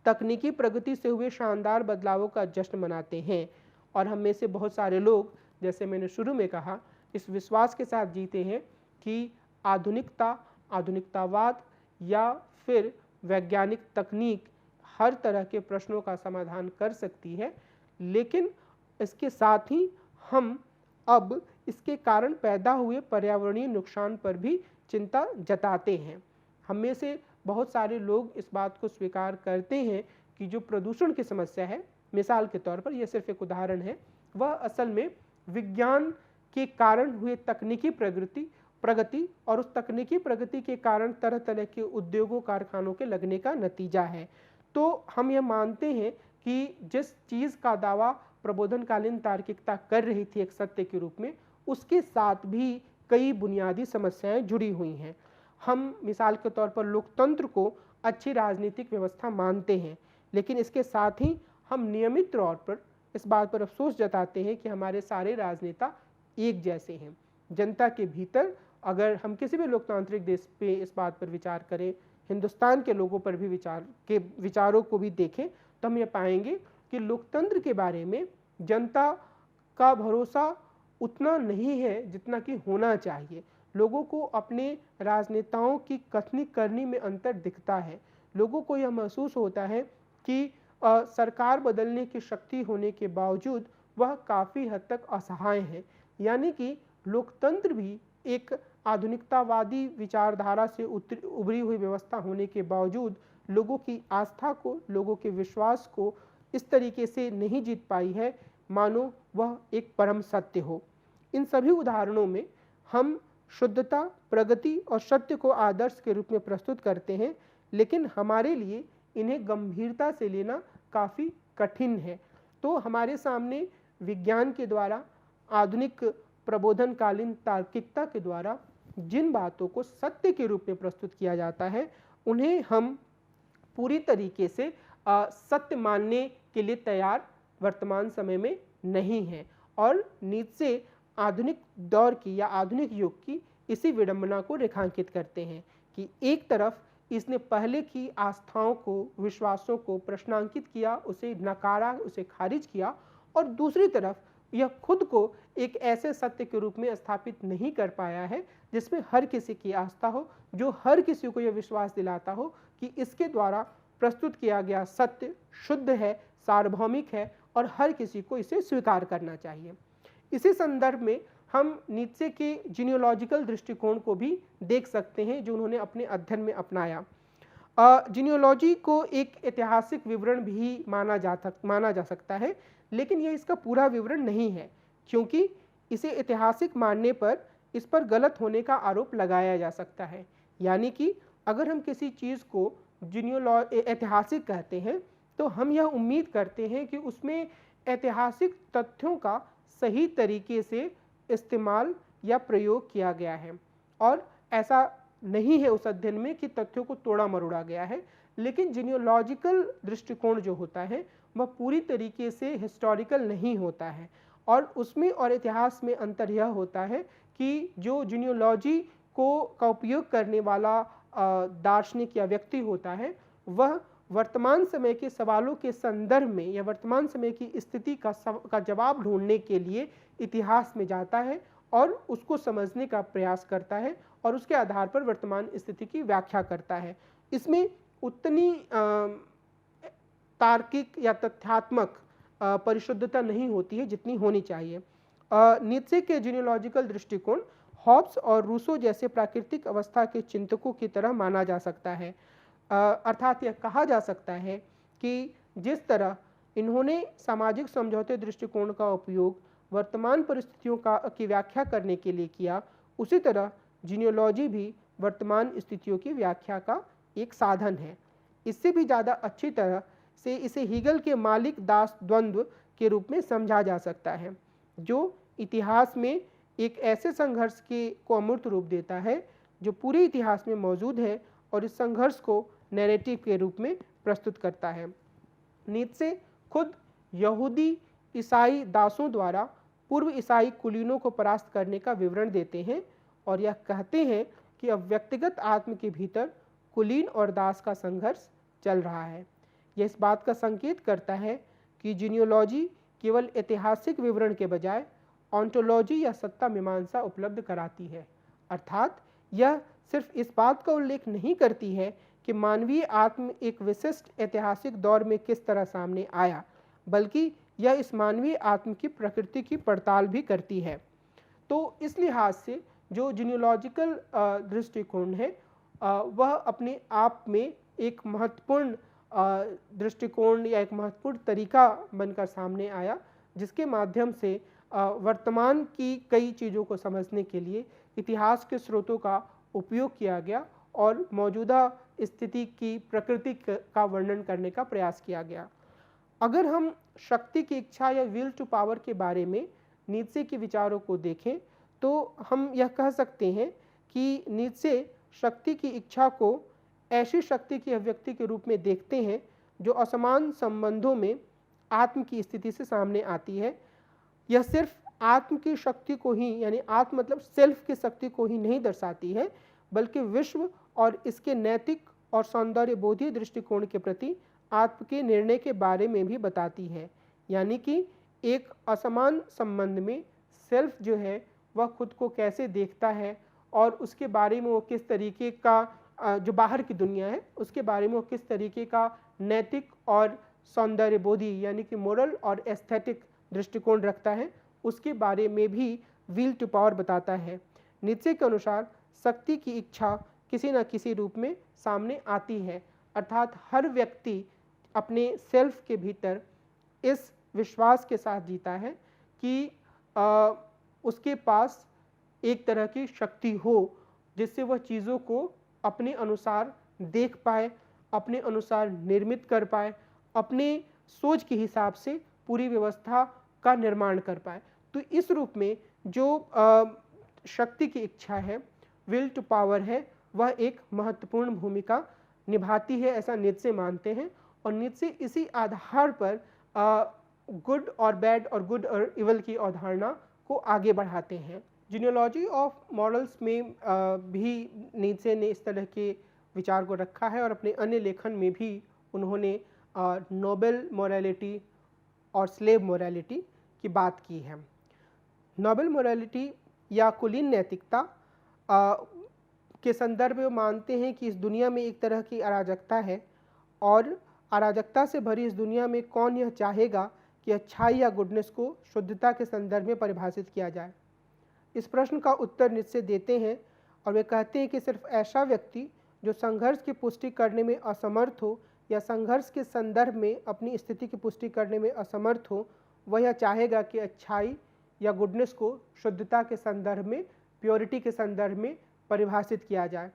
तकनीकी प्रगति से हुए शानदार बदलावों का जश्न मनाते हैं और हम में से बहुत सारे लोग, जैसे मैंने शुरू में कहा, इस विश्वास के साथ जीते हैं कि आधुनिकता, आधुनिकतावाद या फिर वैज्ञानिक तकनीक हर तरह के प्रश्नों का समाधान कर सकती है, लेकिन इसके साथ ही हम अब इसके कारण पैदा हुए पर्यावरणीय नुकसान पर भी चिंता जताते हैं। हम में से बहुत सारे लोग इस बात को स्वीकार करते हैं कि जो प्रदूषण की समस्या है, मिसाल के तौर पर यह सिर्फ एक उदाहरण है, वह असल में विज्ञान के कारण हुए तकनीकी प्रगति और उस तकनीकी प्रगति के कारण तरह तरह के उद्योगों, कारखानों के लगने का नतीजा है। तो हम यह मानते हैं कि जिस चीज़ का दावा प्रबोधनकालीन तार्किकता कर रही थी एक सत्य के रूप में, उसके साथ भी कई बुनियादी समस्याएं जुड़ी हुई हैं। हम मिसाल के तौर पर लोकतंत्र को अच्छी राजनीतिक व्यवस्था मानते हैं, लेकिन इसके साथ ही हम नियमित तौर पर इस बात पर अफसोस जताते हैं कि हमारे सारे राजनेता एक जैसे हैं। जनता के भीतर अगर हम किसी भी लोकतांत्रिक देश पे इस बात पर विचार करें, हिंदुस्तान के लोगों पर भी विचारों को भी देखें, तो हम ये पाएंगे कि लोकतंत्र के बारे में जनता का भरोसा उतना नहीं है जितना कि होना चाहिए। लोगों को अपने राजनेताओं की कथनी करनी में अंतर दिखता है। लोगों को यह महसूस होता है कि सरकार बदलने की शक्ति होने के बावजूद वह काफ़ी हद तक असहाय है। यानी कि लोकतंत्र भी एक आधुनिकतावादी विचारधारा से उभरी हुई व्यवस्था होने के बावजूद लोगों की आस्था को, लोगों के विश्वास को इस तरीके से नहीं जीत पाई है मानो वह एक परम सत्य हो। इन सभी उदाहरणों में हम शुद्धता, प्रगति और सत्य को आदर्श के रूप में प्रस्तुत करते हैं, लेकिन हमारे लिए इन्हें गंभीरता से लेना काफ़ी कठिन है। तो हमारे सामने विज्ञान के द्वारा, आधुनिक प्रबोधनकालीन तार्किकता के द्वारा जिन बातों को सत्य के रूप में प्रस्तुत किया जाता है, उन्हें हम पूरी तरीके से सत्य मानने के लिए तैयार वर्तमान समय में नहीं हैं। और नीत्शे आधुनिक दौर की या आधुनिक युग की इसी विडंबना को रेखांकित करते हैं कि एक तरफ इसने पहले की आस्थाओं को, विश्वासों को प्रश्नांकित किया, उसे नकारा, उसे खारिज किया, और दूसरी तरफ यह खुद को एक ऐसे सत्य के रूप में स्थापित नहीं कर पाया है जिसमें हर किसी की आस्था हो, जो हर किसी को यह विश्वास दिलाता हो कि इसके द्वारा प्रस्तुत किया गया सत्य शुद्ध है, सार्वभौमिक है और हर किसी को इसे स्वीकार करना चाहिए। इसी संदर्भ में हम नीत्शे के जीनियोलॉजिकल दृष्टिकोण को भी देख सकते हैं जो उन्होंने अपने अध्ययन में अपनाया। जीनियोलॉजी को एक ऐतिहासिक विवरण भी माना जा सकता है, लेकिन यह इसका पूरा विवरण नहीं है, क्योंकि इसे ऐतिहासिक मानने पर इस पर गलत होने का आरोप लगाया जा सकता है। यानी कि अगर हम किसी चीज़ को ऐतिहासिक कहते हैं तो हम यह उम्मीद करते हैं कि उसमें ऐतिहासिक तथ्यों का सही तरीके से इस्तेमाल या प्रयोग किया गया है, और ऐसा नहीं है उस अध्ययन में कि तथ्यों को तोड़ा मरोड़ा गया है। लेकिन जीनियोलॉजिकल दृष्टिकोण जो होता है वह पूरी तरीके से हिस्टोरिकल नहीं होता है, और उसमें और इतिहास में अंतर यह होता है कि जो जीनियोलॉजी का उपयोग करने वाला दार्शनिक या व्यक्ति होता है, वह वर्तमान समय के सवालों के संदर्भ में या वर्तमान समय की स्थिति का जवाब ढूंढने के लिए इतिहास में जाता है और उसको समझने का प्रयास करता है और उसके आधार पर वर्तमान स्थिति की व्याख्या करता है। इसमें उतनी तार्किक या तथ्यात्मक परिशुद्धता नहीं होती है जितनी होनी चाहिए। नीत्शे के जीनियोलॉजिकल दृष्टिकोण हॉब्स और रूसो जैसे प्राकृतिक अवस्था के चिंतकों की तरह माना जा सकता है। अर्थात यह कहा जा सकता है कि जिस तरह इन्होंने सामाजिक समझौते दृष्टिकोण का उपयोग वर्तमान परिस्थितियों की व्याख्या करने के लिए किया, उसी तरह जीनियोलॉजी भी वर्तमान स्थितियों की व्याख्या का एक साधन है। इससे भी ज़्यादा अच्छी तरह से इसे हीगल के मालिक दास द्वंद्व के रूप में समझा जा सकता है, जो इतिहास में एक ऐसे संघर्ष को अमूर्त रूप देता है जो पूरे इतिहास में मौजूद है और इस संघर्ष को नैरेटिव के रूप में प्रस्तुत करता है। नीत्शे खुद यहूदी ईसाई दासों द्वारा पूर्व ईसाई कुलीनों को परास्त करने का विवरण देते हैं और यह कहते हैं कि अब व्यक्तिगत आत्म के भीतर कुलीन और दास का संघर्ष चल रहा है। यह इस बात का संकेत करता है कि जीनियोलॉजी केवल ऐतिहासिक विवरण के बजाय ऑन्टोलॉजी या सत्ता मीमांसा उपलब्ध कराती है। अर्थात यह सिर्फ इस बात का उल्लेख नहीं करती है कि मानवीय आत्म एक विशिष्ट ऐतिहासिक दौर में किस तरह सामने आया, बल्कि यह इस मानवीय आत्म की प्रकृति की पड़ताल भी करती है। तो इस लिहाज से जो जीनियोलॉजिकल दृष्टिकोण है वह अपने आप में एक महत्वपूर्ण दृष्टिकोण या एक महत्वपूर्ण तरीका बनकर सामने आया, जिसके माध्यम से वर्तमान की कई चीज़ों को समझने के लिए इतिहास के स्रोतों का उपयोग किया गया और मौजूदा स्थिति की प्रकृति का वर्णन करने का प्रयास किया गया। अगर हम शक्ति की इच्छा या विल टू पावर के बारे में नीत्शे के विचारों को देखें तो हम यह कह सकते हैं कि नीत्शे शक्ति की इच्छा को ऐसी शक्ति की अभिव्यक्ति के रूप में देखते हैं जो असमान संबंधों में आत्म की स्थिति से सामने आती है। यह सिर्फ आत्म की शक्ति को ही, यानी आत्म मतलब सेल्फ की शक्ति को ही नहीं दर्शाती है, बल्कि विश्व और इसके नैतिक और सौंदर्य बोधीय दृष्टिकोण के प्रति आत्म के निर्णय के बारे में भी बताती है। यानी कि एक असमान संबंध में सेल्फ जो है वह खुद को कैसे देखता है और उसके बारे में वो किस तरीके का जो बाहर की दुनिया है उसके बारे में वो किस तरीके का नैतिक और सौंदर्य बोधी यानी कि मोरल और एस्थेटिक दृष्टिकोण रखता है, उसके बारे में भी विल टू पावर बताता है। नीत्शे के अनुसार शक्ति की इच्छा किसी न किसी रूप में सामने आती है, अर्थात हर व्यक्ति अपने सेल्फ के भीतर इस विश्वास के साथ जीता है कि उसके पास एक तरह की शक्ति हो जिससे वह चीज़ों को अपने अनुसार देख पाए, अपने अनुसार निर्मित कर पाए, अपने सोच के हिसाब से पूरी व्यवस्था का निर्माण कर पाए। तो इस रूप में जो शक्ति की इच्छा है, विल टू पावर है, वह एक महत्वपूर्ण भूमिका निभाती है, ऐसा नीत्शे मानते हैं। और नीत्शे इसी आधार पर गुड और बैड और गुड और इवल की अवधारणा को आगे बढ़ाते हैं। जीनियोलॉजी ऑफ मॉरल्स में भी नीत्शे ने इस तरह के विचार को रखा है और अपने अन्य लेखन में भी उन्होंने नोबल मोरालिटी और स्लेव मोरालिटी की बात की है। नोबल मोरालिटी या कुलीन नैतिकता के संदर्भ में मानते हैं कि इस दुनिया में एक तरह की अराजकता है और अराजकता से भरी इस दुनिया में कौन यह चाहेगा कि अच्छाई या गुडनेस को शुद्धता के संदर्भ में परिभाषित किया जाए। इस प्रश्न का उत्तर नीत्शे देते हैं और वे कहते हैं कि सिर्फ ऐसा व्यक्ति जो संघर्ष की पुष्टि करने में असमर्थ हो या संघर्ष के संदर्भ में अपनी स्थिति की पुष्टि करने में असमर्थ हो, वह यह चाहेगा कि अच्छाई या गुडनेस को शुद्धता के संदर्भ में, प्योरिटी के संदर्भ में परिभाषित किया जाए।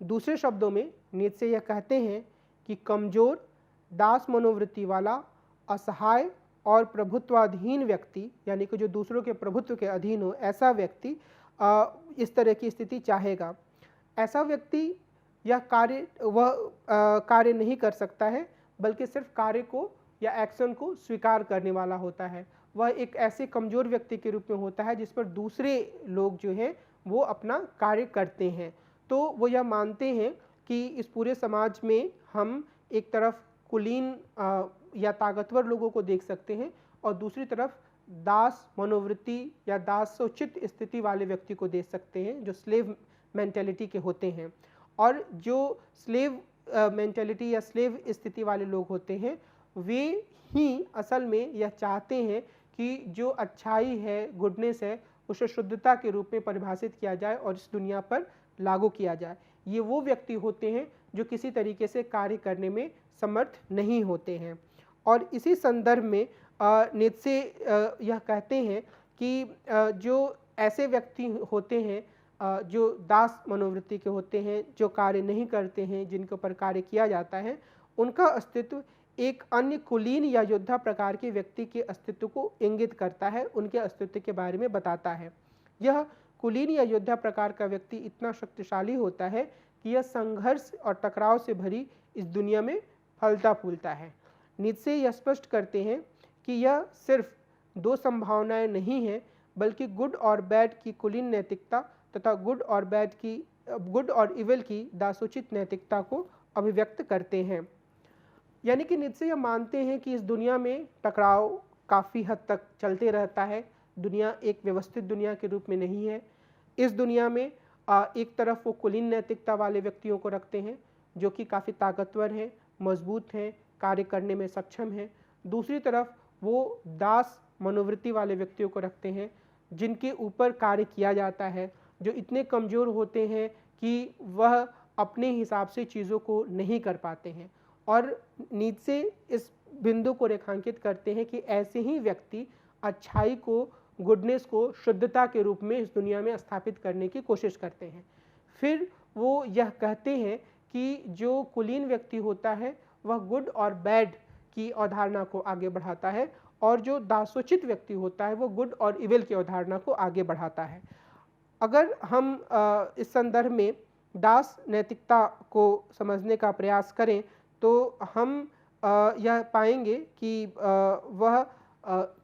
दूसरे शब्दों में नीत्शे यह कहते हैं कि कमजोर, दास मनोवृत्ति वाला, असहाय और प्रभुत्वाधीन व्यक्ति, यानी कि जो दूसरों के प्रभुत्व के अधीन हो, ऐसा व्यक्ति इस तरह की स्थिति चाहेगा। ऐसा व्यक्ति यह कार्य नहीं कर सकता है, बल्कि सिर्फ कार्य को या एक्शन को स्वीकार करने वाला होता है। वह एक ऐसे कमज़ोर व्यक्ति के रूप में होता है जिस पर दूसरे लोग जो हैं वो अपना कार्य करते हैं। तो वो यह मानते हैं कि इस पूरे समाज में हम एक तरफ कुलीन या ताकतवर लोगों को देख सकते हैं और दूसरी तरफ दास मनोवृत्ति या दासोचित स्थिति वाले व्यक्ति को देख सकते हैं जो स्लेव मेंटेलिटी के होते हैं। और जो स्लेव मेंटेलिटी या स्लेव स्थिति वाले लोग होते हैं वे ही असल में यह चाहते हैं कि जो अच्छाई है, गुडनेस है, उसे शुद्धता के रूप में परिभाषित किया जाए और इस दुनिया पर लागू किया जाए। ये वो व्यक्ति होते हैं जो किसी तरीके से कार्य करने में समर्थ नहीं होते हैं। और इसी संदर्भ में नीत्शे यह कहते हैं कि जो ऐसे व्यक्ति होते हैं जो दास मनोवृत्ति के होते हैं, जो कार्य नहीं करते हैं, जिनके ऊपर कार्य किया जाता है, उनका अस्तित्व एक अन्य कुलीन या योद्धा प्रकार के व्यक्ति के अस्तित्व को इंगित करता है, उनके अस्तित्व के बारे में बताता है। यह कुलीन या योद्धा प्रकार का व्यक्ति इतना शक्तिशाली होता है कि यह संघर्ष और टकराव से भरी इस दुनिया में फलता फूलता है। नीत्शे यह स्पष्ट करते हैं कि यह सिर्फ दो संभावनाएं नहीं हैं, बल्कि गुड और बैड की कुलीन नैतिकता तथा गुड और इविल की दासोचित नैतिकता को अभिव्यक्त करते हैं। यानी कि नीत्शे यह मानते हैं कि इस दुनिया में टकराव काफ़ी हद तक चलते रहता है। दुनिया एक व्यवस्थित दुनिया के रूप में नहीं है। इस दुनिया में एक तरफ वो कुलीन नैतिकता वाले व्यक्तियों को रखते हैं जो कि काफ़ी ताकतवर हैं, मजबूत हैं, कार्य करने में सक्षम हैं। दूसरी तरफ वो दास मनोवृत्ति वाले व्यक्तियों को रखते हैं जिनके ऊपर कार्य किया जाता है, जो इतने कमज़ोर होते हैं कि वह अपने हिसाब से चीज़ों को नहीं कर पाते हैं। और नीत्शे इस बिंदु को रेखांकित करते हैं कि ऐसे ही व्यक्ति अच्छाई को, गुडनेस को शुद्धता के रूप में इस दुनिया में स्थापित करने की कोशिश करते हैं। फिर वो यह कहते हैं कि जो कुलीन व्यक्ति होता है वह गुड और बैड की अवधारणा को आगे बढ़ाता है और जो दासोचित व्यक्ति होता है वो गुड और इविल की अवधारणा को आगे बढ़ाता है। अगर हम इस संदर्भ में दास नैतिकता को समझने का प्रयास करें तो हम यह पाएंगे कि वह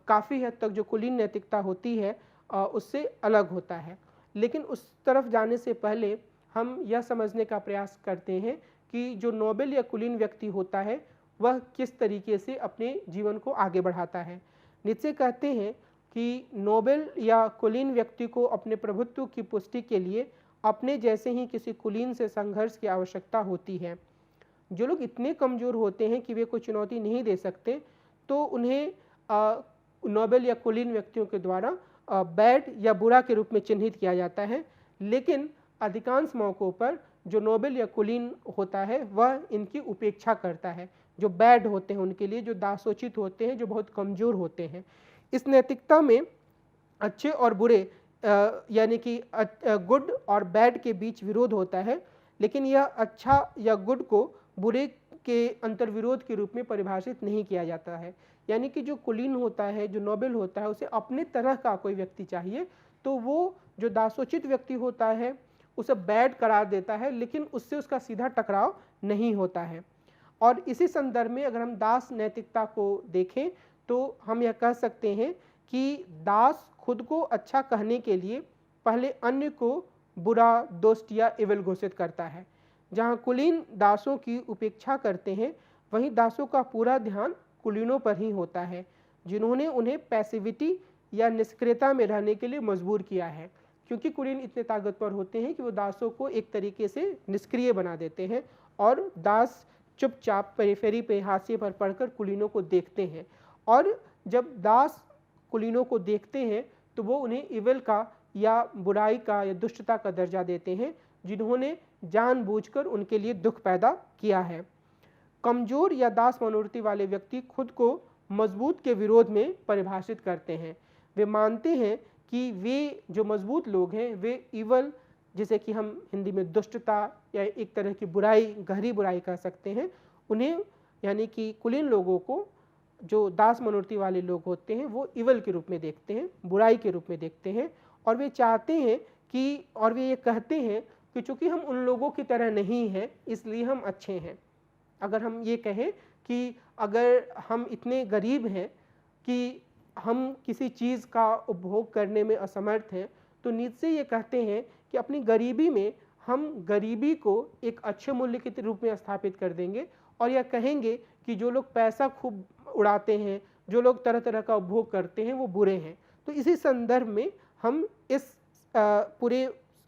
काफ़ी हद तक जो कुलीन नैतिकता होती है उससे अलग होता है। लेकिन उस तरफ जाने से पहले हम यह समझने का प्रयास करते हैं कि जो नोबल या कुलीन व्यक्ति होता है वह किस तरीके से अपने जीवन को आगे बढ़ाता है। नीत्शे कहते हैं कि नोबल या कुलीन व्यक्ति को अपने प्रभुत्व की पुष्टि के लिए अपने जैसे ही किसी कुलीन से संघर्ष की आवश्यकता होती है। जो लोग इतने कमज़ोर होते हैं कि वे कोई चुनौती नहीं दे सकते तो उन्हें नोबल या कुलीन व्यक्तियों के द्वारा बैड या बुरा के रूप में चिन्हित किया जाता है। लेकिन अधिकांश मौक़ों पर जो नोबल या कुलीन होता है वह इनकी उपेक्षा करता है। जो बैड होते हैं उनके लिए, जो दासोचित होते हैं, जो बहुत कमज़ोर होते हैं। इस नैतिकता में अच्छे और बुरे यानी कि गुड और बैड के बीच विरोध होता है, लेकिन यह अच्छा या गुड को बुरे के अंतर्विरोध के रूप में परिभाषित नहीं किया जाता है। यानी कि जो कुलीन होता है, जो नोबल होता है, उसे अपने तरह का कोई व्यक्ति चाहिए, तो वो जो दासोचित व्यक्ति होता है उसे बैड करार देता है, लेकिन उससे उसका सीधा टकराव नहीं होता है। और इसी संदर्भ में अगर हम दास नैतिकता को देखें तो हम यह कह सकते हैं कि दास खुद को अच्छा कहने के लिए पहले अन्य को बुरा, दुष्ट या इविल घोषित करता है। जहाँ कुलीन दासों की उपेक्षा करते हैं, वहीं दासों का पूरा ध्यान कुलीनों पर ही होता है, जिन्होंने उन्हें पैसिविटी या निष्क्रियता में रहने के लिए मजबूर किया है। क्योंकि कुलीन इतने ताकतवर होते हैं कि वो दासों को एक तरीके से निष्क्रिय बना देते हैं और दास चुपचाप पेरिफेरी पे हाशिए पर पढ़कर कुलीनों को देखते हैं, और जब दास कुलीनों को देखते हैं तो वो उन्हें इविल का या बुराई का या दुष्टता का दर्जा देते हैं, जिन्होंने जानबूझकर उनके लिए दुख पैदा किया है। कमजोर या दास मनोवृत्ति वाले व्यक्ति खुद को मजबूत के विरोध में परिभाषित करते हैं। वे मानते हैं कि वे जो मजबूत लोग हैं वे इवल, जिसे कि हम हिंदी में दुष्टता या एक तरह की बुराई, गहरी बुराई कह सकते हैं, उन्हें यानी कि कुलीन लोगों को, जो दास मनोवृत्ति वाले लोग होते हैं, वो इवल के रूप में देखते हैं, बुराई के रूप में देखते हैं, और वे चाहते हैं कि, और वे ये कहते हैं कि चूंकि हम उन लोगों की तरह नहीं हैं इसलिए हम अच्छे हैं। अगर हम ये कहें कि अगर हम इतने गरीब हैं कि हम किसी चीज़ का उपभोग करने में असमर्थ हैं, तो नीचे ये कहते हैं कि अपनी गरीबी में हम गरीबी को एक अच्छे मूल्य के रूप में स्थापित कर देंगे, और यह कहेंगे कि जो लोग पैसा खूब उड़ाते हैं, जो लोग तरह तरह का उपभोग करते हैं, वो बुरे हैं। तो इसी संदर्भ में हम इस पूरे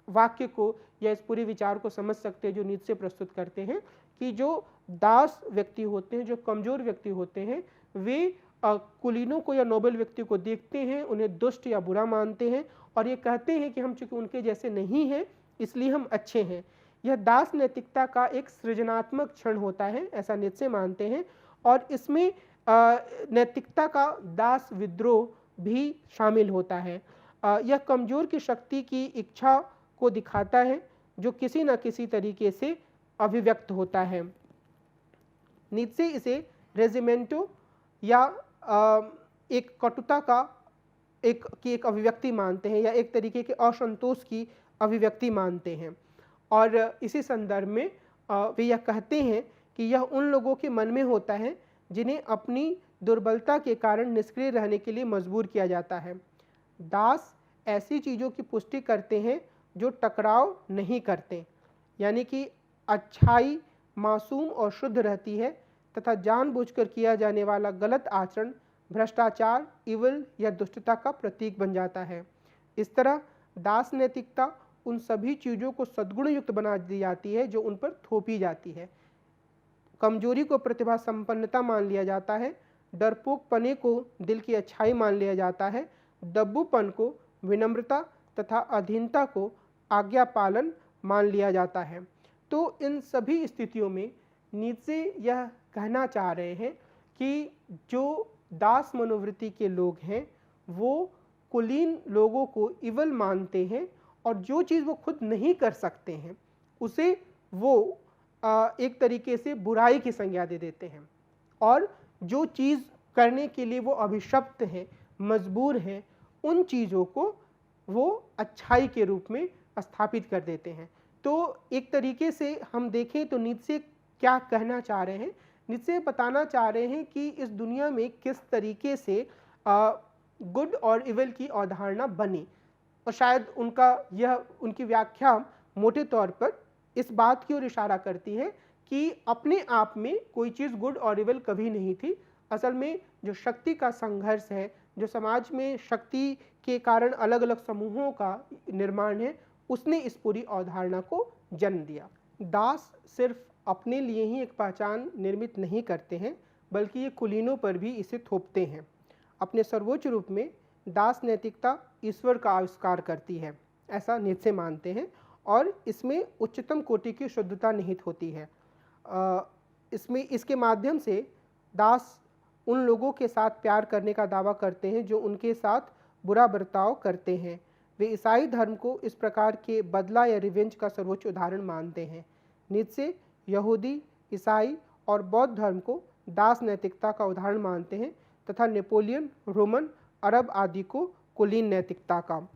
वाक्य को या इस पूरे विचार को समझ सकते हैं जो नीचे प्रस्तुत करते हैं कि जो दास व्यक्ति होते हैं, जो कमजोर व्यक्ति होते हैं, वे कुलीनों को या नोबल व्यक्ति को देखते हैं, उन्हें दुष्ट या बुरा मानते हैं, और ये कहते हैं कि हम चूंकि उनके जैसे नहीं हैं इसलिए हम अच्छे हैं। यह दास नैतिकता का एक सृजनात्मक क्षण होता है, ऐसा नीचे मानते हैं, और इसमें नैतिकता का दास विद्रोह भी शामिल होता है। यह कमजोर की शक्ति की इच्छा को दिखाता है जो किसी न किसी तरीके से अभिव्यक्त होता है। नीचे इसे रेजिमेंटो या एक कटुता का एक अभिव्यक्ति मानते हैं, या एक तरीके के असंतोष की अभिव्यक्ति मानते हैं, और इसी संदर्भ में वे यह कहते हैं कि यह उन लोगों के मन में होता है जिन्हें अपनी दुर्बलता के कारण निष्क्रिय रहने के लिए मजबूर किया जाता है। दास ऐसी चीज़ों की पुष्टि करते हैं जो टकराव नहीं करते, यानी कि अच्छाई मासूम और शुद्ध रहती है तथा जानबूझकर किया जाने वाला गलत आचरण भ्रष्टाचार, इविल या दुष्टता का प्रतीक बन जाता है। इस तरह दास नैतिकता उन सभी चीज़ों को सद्गुण युक्त बना दी जाती है जो उन पर थोपी जाती है। कमजोरी को प्रतिभा संपन्नता मान लिया जाता है, डरपोकपने को दिल की अच्छाई मान लिया जाता है, दब्बूपन को विनम्रता तथा अधीनता को आज्ञा पालन मान लिया जाता है। तो इन सभी स्थितियों में नीचे यह कहना चाह रहे हैं कि जो दास मनोवृत्ति के लोग हैं वो कुलीन लोगों को इवल मानते हैं, और जो चीज़ वो खुद नहीं कर सकते हैं उसे वो एक तरीके से बुराई की संज्ञा दे देते हैं, और जो चीज़ करने के लिए वो अभिशप्त हैं, मजबूर हैं, उन चीज़ों को वो अच्छाई के रूप में स्थापित कर देते हैं। तो एक तरीके से हम देखें तो नीचे क्या कहना चाह रहे हैं, नीचे बताना चाह रहे हैं कि इस दुनिया में किस तरीके से गुड और इविल की अवधारणा बनी, और शायद उनकी व्याख्या मोटे तौर पर इस बात की ओर इशारा करती है कि अपने आप में कोई चीज़ गुड और इविल कभी नहीं थी। असल में जो शक्ति का संघर्ष है, जो समाज में शक्ति के कारण अलग अलग समूहों का निर्माण है, उसने इस पूरी अवधारणा को जन्म दिया। दास सिर्फ अपने लिए ही एक पहचान निर्मित नहीं करते हैं, बल्कि ये कुलीनों पर भी इसे थोपते हैं। अपने सर्वोच्च रूप में दास नैतिकता ईश्वर का आविष्कार करती है, ऐसा नीचे मानते हैं, और इसमें उच्चतम कोटि की शुद्धता निहित होती है। इसके माध्यम से दास उन लोगों के साथ प्यार करने का दावा करते हैं जो उनके साथ बुरा बर्ताव करते हैं। वे ईसाई धर्म को इस प्रकार के बदला या रिवेंज का सर्वोच्च उदाहरण मानते हैं। नीत्शे यहूदी, ईसाई और बौद्ध धर्म को दास नैतिकता का उदाहरण मानते हैं तथा नेपोलियन, रोमन, अरब आदि को कुलीन नैतिकता का।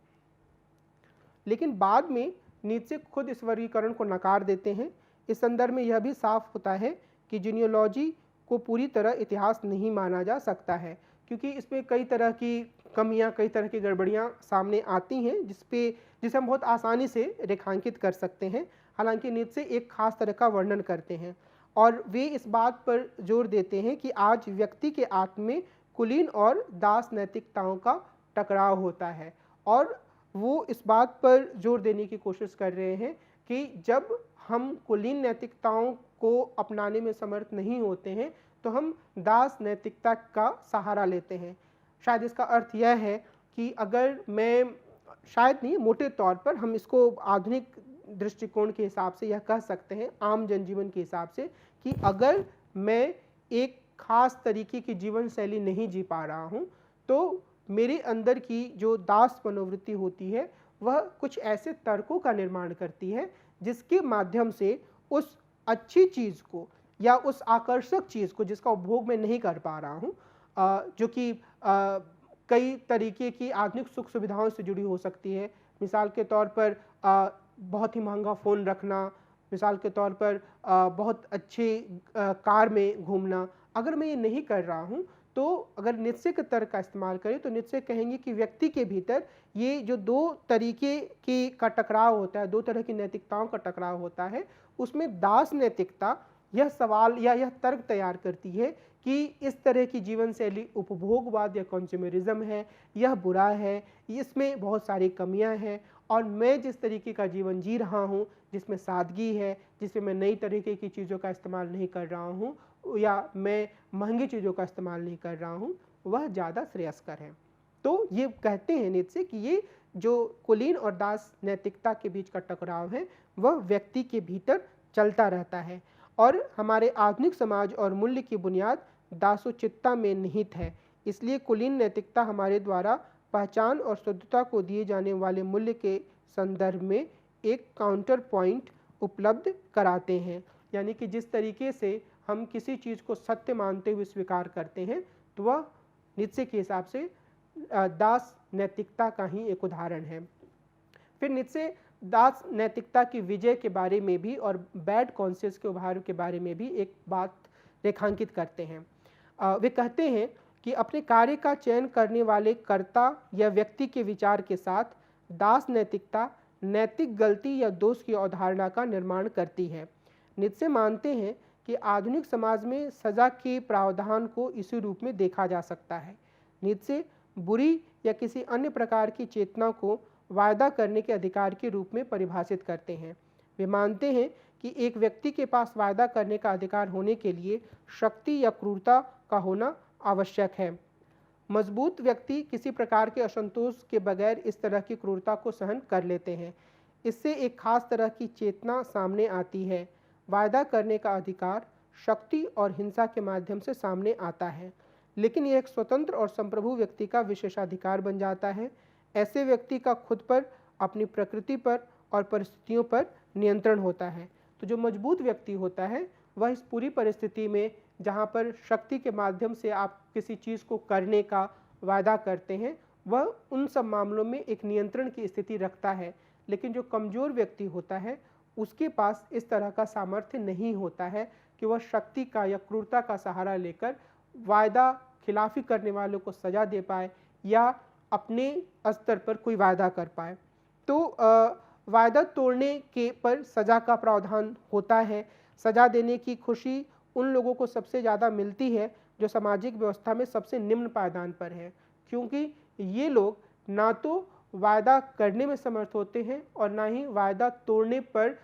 लेकिन बाद में नीत्शे खुद इस वर्गीकरण को नकार देते हैं। इस संदर्भ में यह भी साफ होता है कि जीनियोलॉजी को पूरी तरह इतिहास नहीं माना जा सकता है, क्योंकि इसमें कई तरह की कमियां, कई तरह की गड़बड़ियां सामने आती हैं जिसे हम बहुत आसानी से रेखांकित कर सकते हैं। हालांकि नीत्शे एक खास तरह का वर्णन करते हैं और वे इस बात पर जोर देते हैं कि आज व्यक्ति के आत्म में कुलीन और दास नैतिकताओं का टकराव होता है, और वो इस बात पर जोर देने की कोशिश कर रहे हैं कि जब हम कुलीन नैतिकताओं को अपनाने में समर्थ नहीं होते हैं तो हम दास नैतिकता का सहारा लेते हैं। शायद इसका अर्थ यह है कि अगर मैं, शायद नहीं, मोटे तौर पर हम इसको आधुनिक दृष्टिकोण के हिसाब से यह कह सकते हैं, आम जनजीवन के हिसाब से, कि अगर मैं एक खास तरीके की जीवन शैली नहीं जी पा रहा हूँ तो मेरे अंदर की जो दास मनोवृत्ति होती है वह कुछ ऐसे तर्कों का निर्माण करती है जिसके माध्यम से उस अच्छी चीज़ को या उस आकर्षक चीज़ को जिसका उपभोग मैं नहीं कर पा रहा हूँ, जो कि कई तरीके की आधुनिक सुख सुविधाओं से जुड़ी हो सकती है। मिसाल के तौर पर बहुत ही महंगा फ़ोन रखना, मिसाल के तौर पर बहुत अच्छी कार में घूमना, अगर मैं ये नहीं कर रहा हूँ तो अगर नीत्शे के तर्क का इस्तेमाल करें तो नीत्शे कहेंगे कि व्यक्ति के भीतर ये जो दो तरीके की का टकराव होता है, दो तरह की नैतिकताओं का टकराव होता है, उसमें दास नैतिकता यह सवाल या यह तर्क तैयार करती है कि इस तरह की जीवन शैली उपभोगवाद या कंज्यूमरिज्म है, यह बुरा है, इसमें बहुत सारी कमियां हैं, और मैं जिस तरीके का जीवन जी रहा हूँ जिसमें सादगी है, जिसमें मैं नई तरीके की चीज़ों का इस्तेमाल नहीं कर रहा हूँ या मैं महंगी चीज़ों का इस्तेमाल नहीं कर रहा हूँ, वह ज़्यादा श्रेयस्कर है। तो ये कहते हैं नीत्शे कि ये जो कुलीन और दास नैतिकता के बीच का टकराव है वह व्यक्ति के भीतर चलता रहता है, और हमारे आधुनिक समाज और मूल्य की बुनियाद दासोचित्ता में निहित है। इसलिए कुलीन नैतिकता हमारे द्वारा पहचान और शुद्धता को दिए जाने वाले मूल्य के संदर्भ में एक काउंटर पॉइंट उपलब्ध कराते हैं। यानी कि जिस तरीके से हम किसी चीज़ को सत्य मानते हुए स्वीकार करते हैं तो वह नीत्शे के हिसाब से दास नैतिकता का ही एक उदाहरण है। फिर नीत्शे दास नैतिकता की विजय के बारे में भी और बैड कॉन्शियस के उभार के बारे में भी एक बात रेखांकित करते हैं। वे कहते हैं कि अपने कार्य का चयन करने वाले कर्ता या व्यक्ति के विचार के साथ दास नैतिकता नैतिक गलती या दोष की अवधारणा का निर्माण करती है। नीत्शे मानते हैं कि आधुनिक समाज में सजा के प्रावधान को इसी रूप में देखा जा सकता है। नीत्शे बुरी या किसी अन्य प्रकार की चेतना को वायदा करने के अधिकार के रूप में परिभाषित करते हैं। वे मानते हैं कि एक व्यक्ति के पास वायदा करने का अधिकार होने के लिए शक्ति या क्रूरता का होना आवश्यक है। मजबूत व्यक्ति किसी प्रकार के असंतोष के बगैर इस तरह की क्रूरता को सहन कर लेते हैं। इससे एक खास तरह की चेतना सामने आती है। वायदा करने का अधिकार शक्ति और हिंसा के माध्यम से सामने आता है, लेकिन यह एक स्वतंत्र और संप्रभु व्यक्ति का विशेषाधिकार बन जाता है। ऐसे व्यक्ति का खुद पर, अपनी प्रकृति पर और परिस्थितियों पर नियंत्रण होता है। तो जो मजबूत व्यक्ति होता है वह इस पूरी परिस्थिति में, जहाँ पर शक्ति के माध्यम से आप किसी चीज़ को करने का वायदा करते हैं, वह उन सब मामलों में एक नियंत्रण की स्थिति रखता है। लेकिन जो कमज़ोर व्यक्ति होता है उसके पास इस तरह का सामर्थ्य नहीं होता है कि वह शक्ति का या क्रूरता का सहारा लेकर वायदा खिलाफी करने वालों को सज़ा दे पाए या अपने स्तर पर कोई वायदा कर पाए। तो वायदा तोड़ने के पर सज़ा का प्रावधान होता है। सज़ा देने की खुशी उन लोगों को सबसे ज़्यादा मिलती है जो सामाजिक व्यवस्था में सबसे निम्न पायदान पर है, क्योंकि ये लोग ना तो वायदा करने में समर्थ होते हैं और ना ही वायदा तोड़ने पर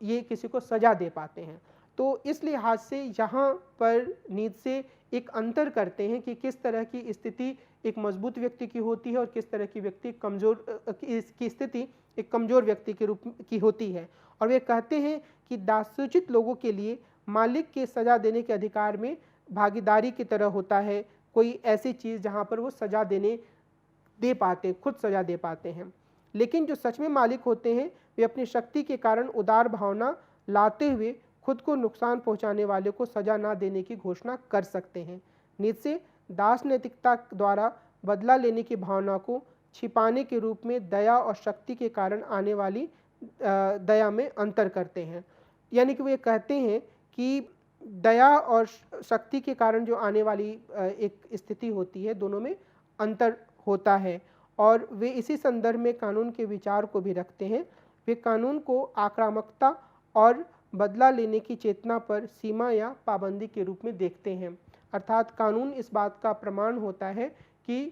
ये किसी को सज़ा दे पाते हैं। तो इस लिहाज से यहाँ पर नीत्शे एक अंतर करते हैं कि किस तरह की स्थिति एक मजबूत व्यक्ति की होती है और किस तरह की व्यक्ति की स्थिति एक कमज़ोर व्यक्ति के रूप की होती है। और वे कहते हैं कि दासोचित लोगों के लिए मालिक के सज़ा देने के अधिकार में भागीदारी की तरह होता है, कोई ऐसी चीज़ जहाँ पर वो सज़ा दे पाते, खुद सज़ा दे पाते हैं। लेकिन जो सच में मालिक होते हैं वे अपनी शक्ति के कारण उदार भावना लाते हुए खुद को नुकसान पहुंचाने वाले को सजा ना देने की घोषणा कर सकते हैं। नीचे दास नैतिकता द्वारा बदला लेने की भावना को छिपाने के रूप में दया और शक्ति के कारण आने वाली दया में अंतर करते हैं। यानी कि वे कहते हैं कि दया और शक्ति के कारण जो आने वाली एक स्थिति होती है, दोनों में अंतर होता है और वे इसी संदर्भ में कानून के विचार को भी रखते हैं। वे कानून को आक्रामकता और बदला लेने की चेतना पर सीमा या पाबंदी के रूप में देखते हैं। अर्थात कानून इस बात का प्रमाण होता है कि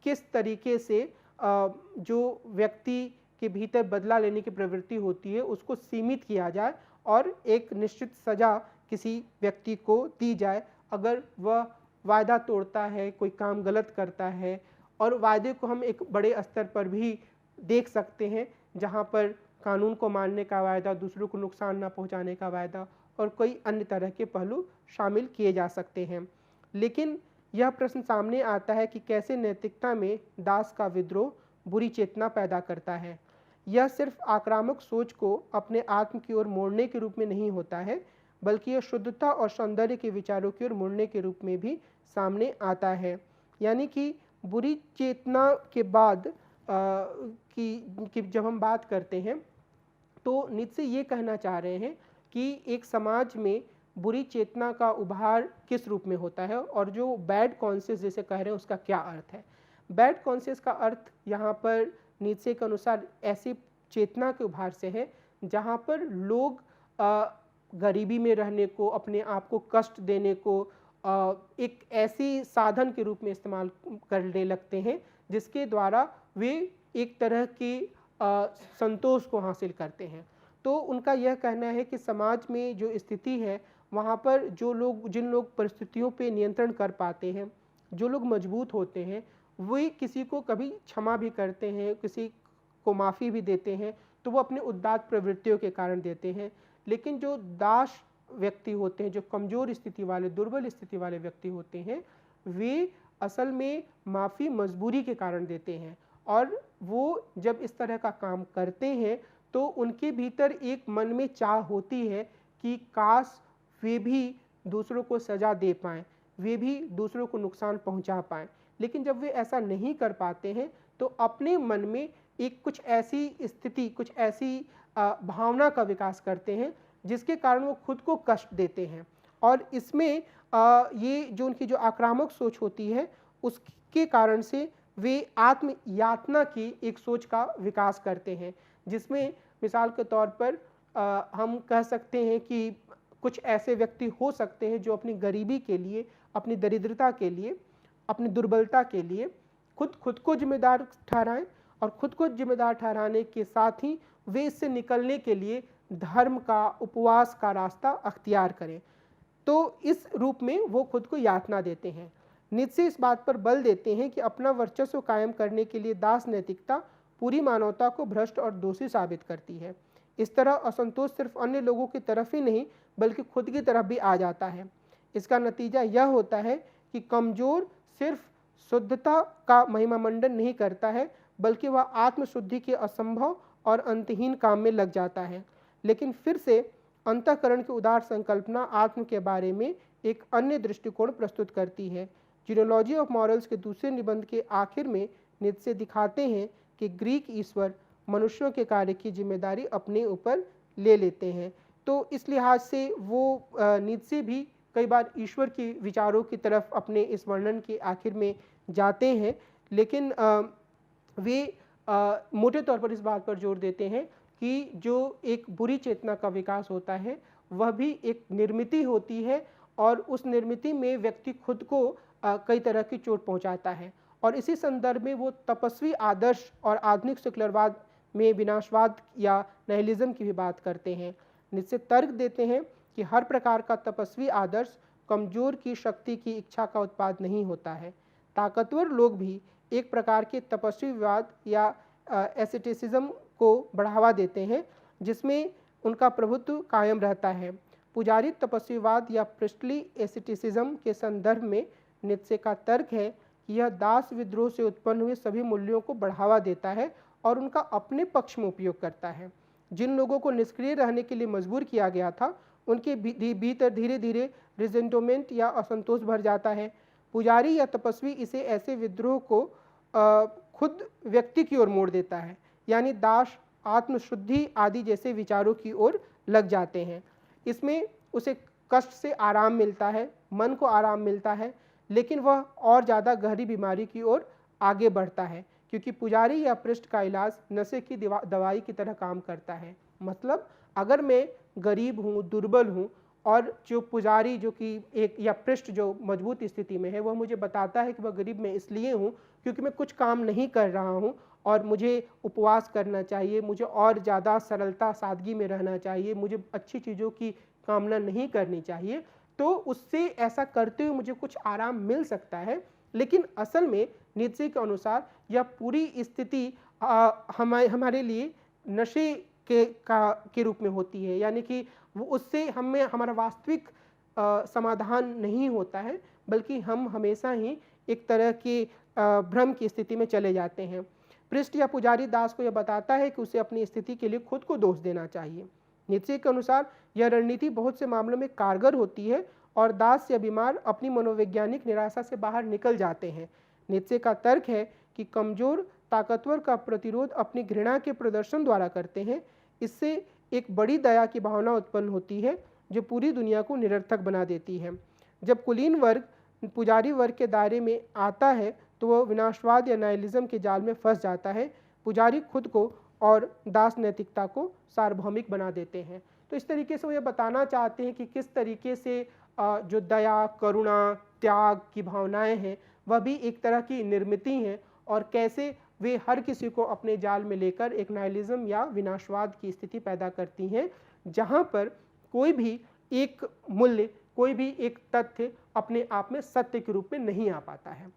किस तरीके से जो व्यक्ति के भीतर बदला लेने की प्रवृत्ति होती है उसको सीमित किया जाए और एक निश्चित सजा किसी व्यक्ति को दी जाए अगर वह वायदा तोड़ता है, कोई काम गलत करता है। और वायदे को हम एक बड़े स्तर पर भी देख सकते हैं जहां पर कानून को मानने का वायदा, दूसरों को नुकसान ना पहुंचाने का वायदा और कई अन्य तरह के पहलू शामिल किए जा सकते हैं। लेकिन यह प्रश्न सामने आता है कि कैसे नैतिकता में दास का विद्रोह बुरी चेतना पैदा करता है। यह सिर्फ आक्रामक सोच को अपने आत्म की ओर मोड़ने के रूप में नहीं होता है, बल्कि यह शुद्धता और सौंदर्य के विचारों की ओर मुड़ने के रूप में भी सामने आता है। यानी कि बुरी चेतना के बाद कि जब हम बात करते हैं तो नीत्शे ये कहना चाह रहे हैं कि एक समाज में बुरी चेतना का उभार किस रूप में होता है और जो बैड कॉन्शियस जैसे कह रहे हैं उसका क्या अर्थ है। बैड कॉन्शियस का अर्थ यहाँ पर नीत्शे के अनुसार ऐसी चेतना के उभार से है जहाँ पर लोग गरीबी में रहने को, अपने आप को कष्ट देने को एक ऐसी साधन के रूप में इस्तेमाल करने लगते हैं जिसके द्वारा वे एक तरह के संतोष को हासिल करते हैं। तो उनका यह कहना है कि समाज में जो स्थिति है वहाँ पर जिन लोग परिस्थितियों पे नियंत्रण कर पाते हैं, जो लोग मजबूत होते हैं, वे किसी को कभी क्षमा भी करते हैं, किसी को माफ़ी भी देते हैं, तो वो अपने उदात्त प्रवृत्तियों के कारण देते हैं। लेकिन जो दास व्यक्ति होते हैं, जो कमज़ोर स्थिति वाले, दुर्बल स्थिति वाले व्यक्ति होते हैं, वे असल में माफ़ी मजबूरी के कारण देते हैं और वो जब इस तरह का काम करते हैं तो उनके भीतर एक मन में चाह होती है कि काश वे भी दूसरों को सज़ा दे पाएँ, वे भी दूसरों को नुकसान पहुंचा पाएँ। लेकिन जब वे ऐसा नहीं कर पाते हैं तो अपने मन में एक कुछ ऐसी स्थिति, कुछ ऐसी भावना का विकास करते हैं जिसके कारण वो खुद को कष्ट देते हैं और इसमें ये जो उनकी जो आक्रामक सोच होती है उसके कारण से वे आत्म यातना की एक सोच का विकास करते हैं, जिसमें मिसाल के तौर पर हम कह सकते हैं कि कुछ ऐसे व्यक्ति हो सकते हैं जो अपनी गरीबी के लिए, अपनी दरिद्रता के लिए, अपनी दुर्बलता के लिए खुद को जिम्मेदार ठहराएं और खुद को जिम्मेदार ठहराने के साथ ही वे इससे निकलने के लिए धर्म का, उपवास का रास्ता अख्तियार करें। तो इस रूप में वो खुद को यातना देते हैं। नीत्शे इस बात पर बल देते हैं कि अपना वर्चस्व कायम करने के लिए दास नैतिकता पूरी मानवता को भ्रष्ट और दोषी साबित करती है। इस तरह असंतोष सिर्फ अन्य लोगों की तरफ ही नहीं बल्कि खुद की तरफ भी आ जाता है। इसका नतीजा यह होता है कि कमजोर सिर्फ शुद्धता का महिमामंडन नहीं करता है बल्कि वह आत्मशुद्धि के असंभव और अंतहीन काम में लग जाता है। लेकिन फिर से अंतःकरण की उदार संकल्पना आत्म के बारे में एक अन्य दृष्टिकोण प्रस्तुत करती है। जीनोलॉजी ऑफ मॉरल्स के दूसरे निबंध के आखिर में नीत्शे दिखाते हैं कि ग्रीक ईश्वर मनुष्यों के कार्य की जिम्मेदारी अपने ऊपर ले लेते हैं। तो इस लिहाज से वो नीत्शे भी कई बार ईश्वर के विचारों की तरफ अपने इस वर्णन के आखिर में जाते हैं, लेकिन वे मोटे तौर पर इस बात पर जोर देते हैं कि जो एक बुरी चेतना का विकास होता है वह भी एक निर्मिति होती है और उस निर्मिति में व्यक्ति खुद को कई तरह की चोट पहुंचाता है। और इसी संदर्भ में वो तपस्वी आदर्श और आधुनिक सेकुलरवाद में विनाशवाद या नाइलिज्म की भी बात करते हैं। नीत्शे तर्क देते हैं कि हर प्रकार का तपस्वी आदर्श कमजोर की शक्ति की इच्छा का उत्पाद नहीं होता है। ताकतवर लोग भी एक प्रकार के तपस्वीवाद या एसेटिसिज्म को बढ़ावा देते हैं जिसमें उनका प्रभुत्व कायम रहता है। पुजारी तपस्वीवाद या प्रिस्टली एसेटिसिज्म के संदर्भ में नीत्शे का तर्क है कि यह दास विद्रोह से उत्पन्न हुए सभी मूल्यों को बढ़ावा देता है और उनका अपने पक्ष में उपयोग करता है। जिन लोगों को निष्क्रिय रहने के लिए मजबूर किया गया था, उनके भीतर धीरे धीरे रिजेंटमेंट या असंतोष भर जाता है। पुजारी या तपस्वी इसे ऐसे विद्रोह को खुद व्यक्ति की ओर मोड़ देता है, यानी दास, आत्मशुद्धि आदि जैसे विचारों की ओर लग जाते हैं। इसमें उसे कष्ट से आराम मिलता है, मन को आराम मिलता है, लेकिन वह और ज़्यादा गहरी बीमारी की ओर आगे बढ़ता है, क्योंकि पुजारी या पृष्ठ का इलाज नशे की दवाई की तरह काम करता है। मतलब अगर मैं गरीब हूँ, दुर्बल हूँ, और जो पुजारी जो कि एक या पृष्ठ जो मजबूत स्थिति में है, वह मुझे बताता है कि वह गरीब मैं इसलिए हूँ क्योंकि मैं कुछ काम नहीं कर रहा हूँ और मुझे उपवास करना चाहिए, मुझे और ज़्यादा सरलता सादगी में रहना चाहिए, मुझे अच्छी चीज़ों की कामना नहीं करनी चाहिए, तो उससे ऐसा करते हुए मुझे कुछ आराम मिल सकता है। लेकिन असल में नीत्शे के अनुसार यह पूरी स्थिति हमारे लिए नशे के रूप में होती है, यानी कि वो उससे हमें हमारा वास्तविक समाधान नहीं होता है, बल्कि हम हमेशा ही एक तरह के भ्रम की स्थिति में चले जाते हैं। पृष्ठ या पुजारी दास को यह बताता है कि उसे अपनी स्थिति के लिए खुद को दोष देना चाहिए। नीत्शे के अनुसार यह रणनीति बहुत से मामलों में कारगर होती है और दास या बीमार अपनी मनोवैज्ञानिक निराशा से बाहर निकल जाते हैं। नीत्शे का तर्क है कि कमजोर ताकतवर का प्रतिरोध अपनी घृणा के प्रदर्शन द्वारा करते हैं। इससे एक बड़ी दया की भावना उत्पन्न होती है जो पूरी दुनिया को निरर्थक बना देती है। जब कुलीन वर्ग पुजारी वर्ग के दायरे में आता है तो वह विनाशवाद या नाइलिज्म के जाल में फंस जाता है। पुजारी खुद को और दास नैतिकता को सार्वभौमिक बना देते हैं। तो इस तरीके से वो ये बताना चाहते हैं कि किस तरीके से जो दया, करुणा, त्याग की भावनाएं हैं वह भी एक तरह की निर्मिति हैं और कैसे वे हर किसी को अपने जाल में लेकर एक नाइलिज्म या विनाशवाद की स्थिति पैदा करती हैं, जहां पर कोई भी एक मूल्य, कोई भी एक तथ्य अपने आप में सत्य के रूप में नहीं आ पाता है।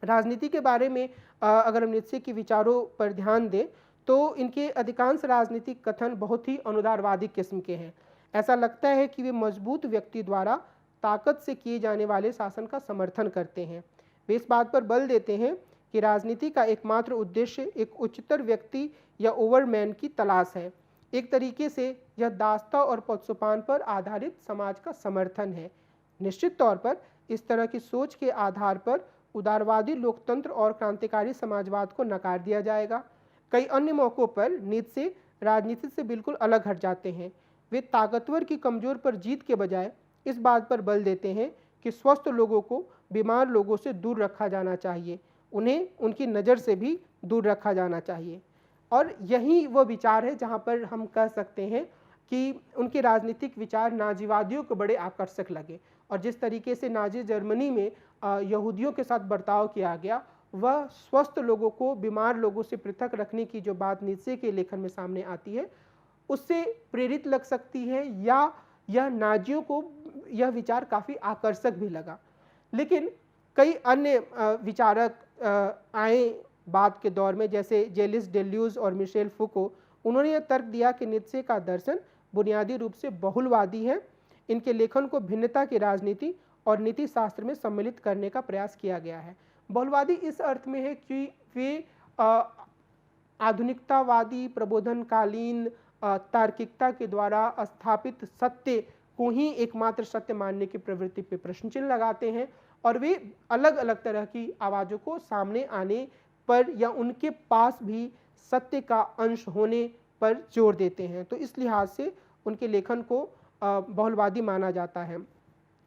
राजनीति के बारे में अगर हम नीत्शे के विचारों पर ध्यान दें तो इनके अधिकांश राजनीतिक कथन बहुत ही अनुदारवादी किस्म के हैं। ऐसा लगता है कि वे मजबूत व्यक्ति द्वारा ताकत से किए जाने वाले शासन का समर्थन करते हैं। वे इस बात पर बल देते हैं कि राजनीति का एकमात्र उद्देश्य एक उच्चतर व्यक्ति या ओवरमैन की तलाश है। एक तरीके से यह दासता और पदसुपान पर आधारित समाज का समर्थन है। निश्चित तौर पर इस तरह की सोच के आधार पर उदारवादी लोकतंत्र और क्रांतिकारी समाजवाद को नकार दिया जाएगा। कई अन्य मौक़ों पर नीत्शे राजनीति से बिल्कुल अलग हट जाते हैं। वे ताकतवर की कमजोर पर जीत के बजाय इस बात पर बल देते हैं कि स्वस्थ लोगों को बीमार लोगों से दूर रखा जाना चाहिए, उन्हें उनकी नज़र से भी दूर रखा जाना चाहिए। और यही वो विचार है जहाँ पर हम कह सकते हैं कि उनके राजनीतिक विचार नाजीवादियों को बड़े आकर्षक लगे और जिस तरीके से नाजी जर्मनी में यहूदियों के साथ बर्ताव किया गया, वह स्वस्थ लोगों को बीमार लोगों से पृथक रखने की जो बात नीत्शे के लेखन में सामने आती है, उससे प्रेरित लग सकती है या यह नाजियों को यह विचार काफ़ी आकर्षक भी लगा। लेकिन कई अन्य विचारक आए बाद के दौर में, जैसे जेलिस डेल्यूज और मिशेल फुको। उन्होंने यह तर्क दिया कि नीत्शे का दर्शन बुनियादी रूप से बहुलवादी है। इनके लेखन को भिन्नता की राजनीति और नीति शास्त्र में सम्मिलित करने का प्रयास किया गया है। बहुलवादी इस अर्थ में है कि वे आधुनिकतावादी प्रबोधनकालीन तार्किकता के द्वारा स्थापित सत्य को ही एकमात्र सत्य मानने की प्रवृत्ति पे प्रश्न चिन्ह लगाते हैं और वे अलग अलग तरह की आवाज़ों को सामने आने पर या उनके पास भी सत्य का अंश होने पर जोर देते हैं। तो इस लिहाज से उनके लेखन को बहुलवादी माना जाता है।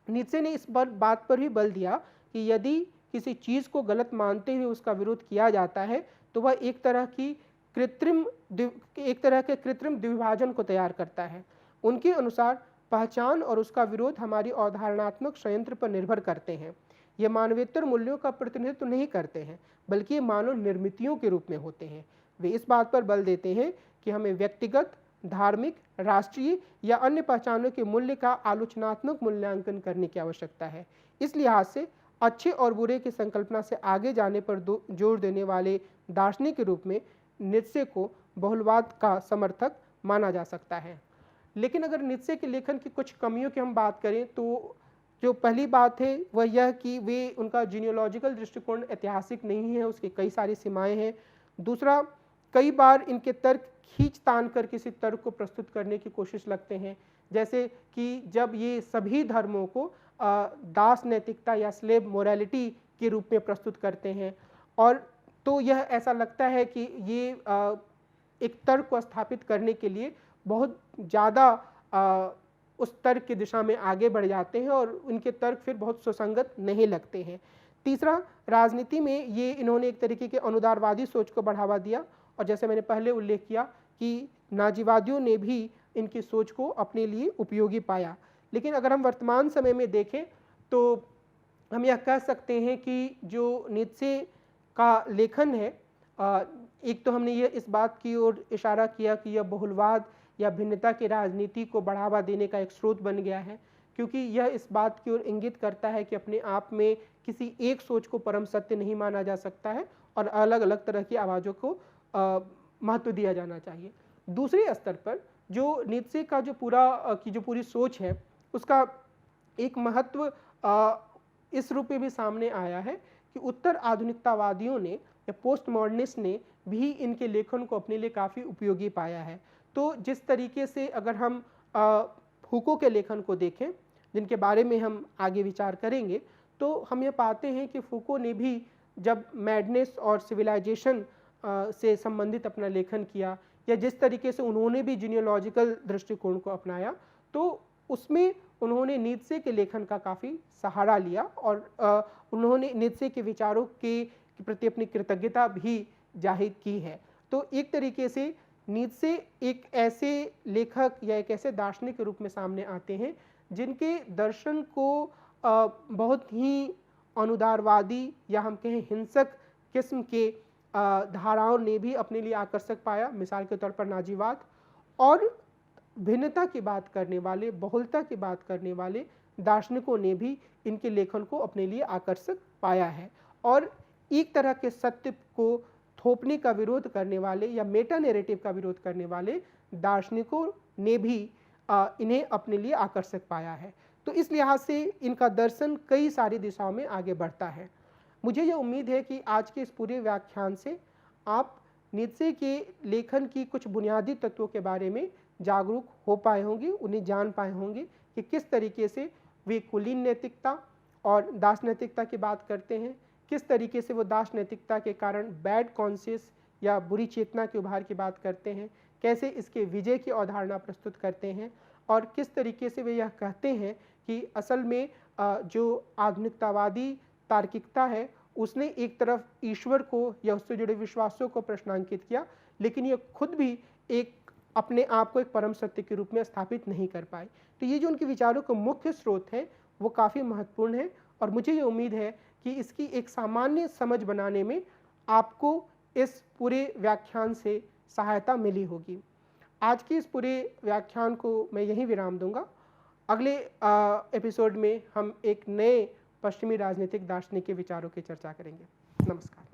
नीत्शे ने इस बात पर भी बल दिया कि यदि किसी चीज़ को गलत मानते हुए उसका विरोध किया जाता है तो वह एक तरह के कृत्रिम द्विभाजन को तैयार करता है। उनके अनुसार पहचान और उसका विरोध हमारी अवधारणात्मक संयंत्र पर निर्भर करते हैं। ये मानवेतर मूल्यों का प्रतिनिधित्व नहीं करते हैं, बल्कि ये मानव निर्मितियों के रूप में होते हैं। वे इस बात पर बल देते हैं कि हमें व्यक्तिगत, धार्मिक, राष्ट्रीय या अन्य पहचानों के मूल्य का आलोचनात्मक मूल्यांकन करने की आवश्यकता है। इस लिहाज से अच्छे और बुरे की संकल्पना से आगे जाने पर जोर देने वाले दार्शनिक के रूप में नीत्शे को बहुलवाद का समर्थक माना जा सकता है। लेकिन अगर नीत्शे के लेखन की कुछ कमियों की हम बात करें तो जो पहली बात है वह यह कि वे उनका जीनियोलॉजिकल दृष्टिकोण ऐतिहासिक नहीं है, उसकी कई सारी सीमाएं हैं। दूसरा, कई बार इनके तर्क खींच-तान कर किसी तर्क को प्रस्तुत करने की कोशिश लगते हैं। जैसे कि जब ये सभी धर्मों को दास नैतिकता या स्लेव मोरालिटी के रूप में प्रस्तुत करते हैं, और तो यह ऐसा लगता है कि ये एक तर्क को स्थापित करने के लिए बहुत ज़्यादा उस तर्क की दिशा में आगे बढ़ जाते हैं और उनके तर्क फिर बहुत सुसंगत नहीं लगते हैं। तीसरा, राजनीति में ये इन्होंने एक तरीके के अनुदारवादी सोच को बढ़ावा दिया, और जैसे मैंने पहले उल्लेख किया कि नाजीवादियों ने भी इनकी सोच को अपने लिए उपयोगी पाया। लेकिन अगर हम वर्तमान समय में देखें तो हम यह कह सकते हैं कि जो नीत्शे का लेखन है, एक तो हमने ये इस बात की ओर इशारा किया कि यह बहुलवाद या भिन्नता की राजनीति को बढ़ावा देने का एक स्रोत बन गया है, क्योंकि यह इस बात की ओर इंगित करता है कि अपने आप में किसी एक सोच को परम सत्य नहीं माना जा सकता है और अलग अलग तरह की आवाज़ों को महत्व दिया जाना चाहिए। दूसरे स्तर पर जो नीत्शे का जो पूरी सोच है, उसका एक महत्व इस रूप में भी सामने आया है कि उत्तर आधुनिकतावादियों ने या पोस्ट मॉडर्निस्ट ने भी इनके लेखन को अपने लिए काफ़ी उपयोगी पाया है। तो जिस तरीके से अगर हम फूको के लेखन को देखें, जिनके बारे में हम आगे विचार करेंगे, तो हम ये पाते हैं कि फूको ने भी जब मैडनेस और सिविलाइजेशन से संबंधित अपना लेखन किया, या जिस तरीके से उन्होंने भी जीनियोलॉजिकल दृष्टिकोण को अपनाया, तो उसमें उन्होंने नीत्शे के लेखन का काफ़ी सहारा लिया और उन्होंने नीत्शे के विचारों के प्रति अपनी कृतज्ञता भी जाहिर की है। तो एक तरीके से नीत्शे एक ऐसे लेखक या एक ऐसे दार्शनिक के रूप में सामने आते हैं जिनके दर्शन को बहुत ही अनुदारवादी या हम कहें हिंसक किस्म के धाराओं ने भी अपने लिए आकर्षक पाया। मिसाल के तौर पर नाजीवाद, और भिन्नता की बात करने वाले, बहुलता की बात करने वाले दार्शनिकों ने भी इनके लेखन को अपने लिए आकर्षक पाया है। और एक तरह के सत्य को थोपने का विरोध करने वाले या मेटा नैरेटिव का विरोध करने वाले दार्शनिकों ने भी इन्हें अपने लिए आकर्षक पाया है। तो इस लिहाज से इनका दर्शन कई सारी दिशाओं में आगे बढ़ता है। मुझे यह उम्मीद है कि आज के इस पूरे व्याख्यान से आप नीत्शे के लेखन की कुछ बुनियादी तत्वों के बारे में जागरूक हो पाए होंगे, उन्हें जान पाए होंगे कि किस तरीके से वे कुलीन नैतिकता और दास नैतिकता की बात करते हैं, किस तरीके से वो दास नैतिकता के कारण बैड कॉन्शियस या बुरी चेतना के उभार की बात करते हैं, कैसे इसके विजय की अवधारणा प्रस्तुत करते हैं, और किस तरीके से वे यह कहते हैं कि असल में जो आधुनिकतावादी तार्किकता है उसने एक तरफ ईश्वर को या उससे जुड़े विश्वासों को प्रश्नांकित किया, लेकिन ये खुद भी एक अपने आप को एक परम सत्य के रूप में स्थापित नहीं कर पाए। तो ये जो उनके विचारों के मुख्य स्रोत हैं वो काफ़ी महत्वपूर्ण है, और मुझे ये उम्मीद है कि इसकी एक सामान्य समझ बनाने में आपको इस पूरे व्याख्यान से सहायता मिली होगी। आज के इस पूरे व्याख्यान को मैं यहीं विराम दूंगा। अगले एपिसोड में हम एक नए पश्चिमी राजनीतिक दार्शनिक के विचारों की चर्चा करेंगे। नमस्कार।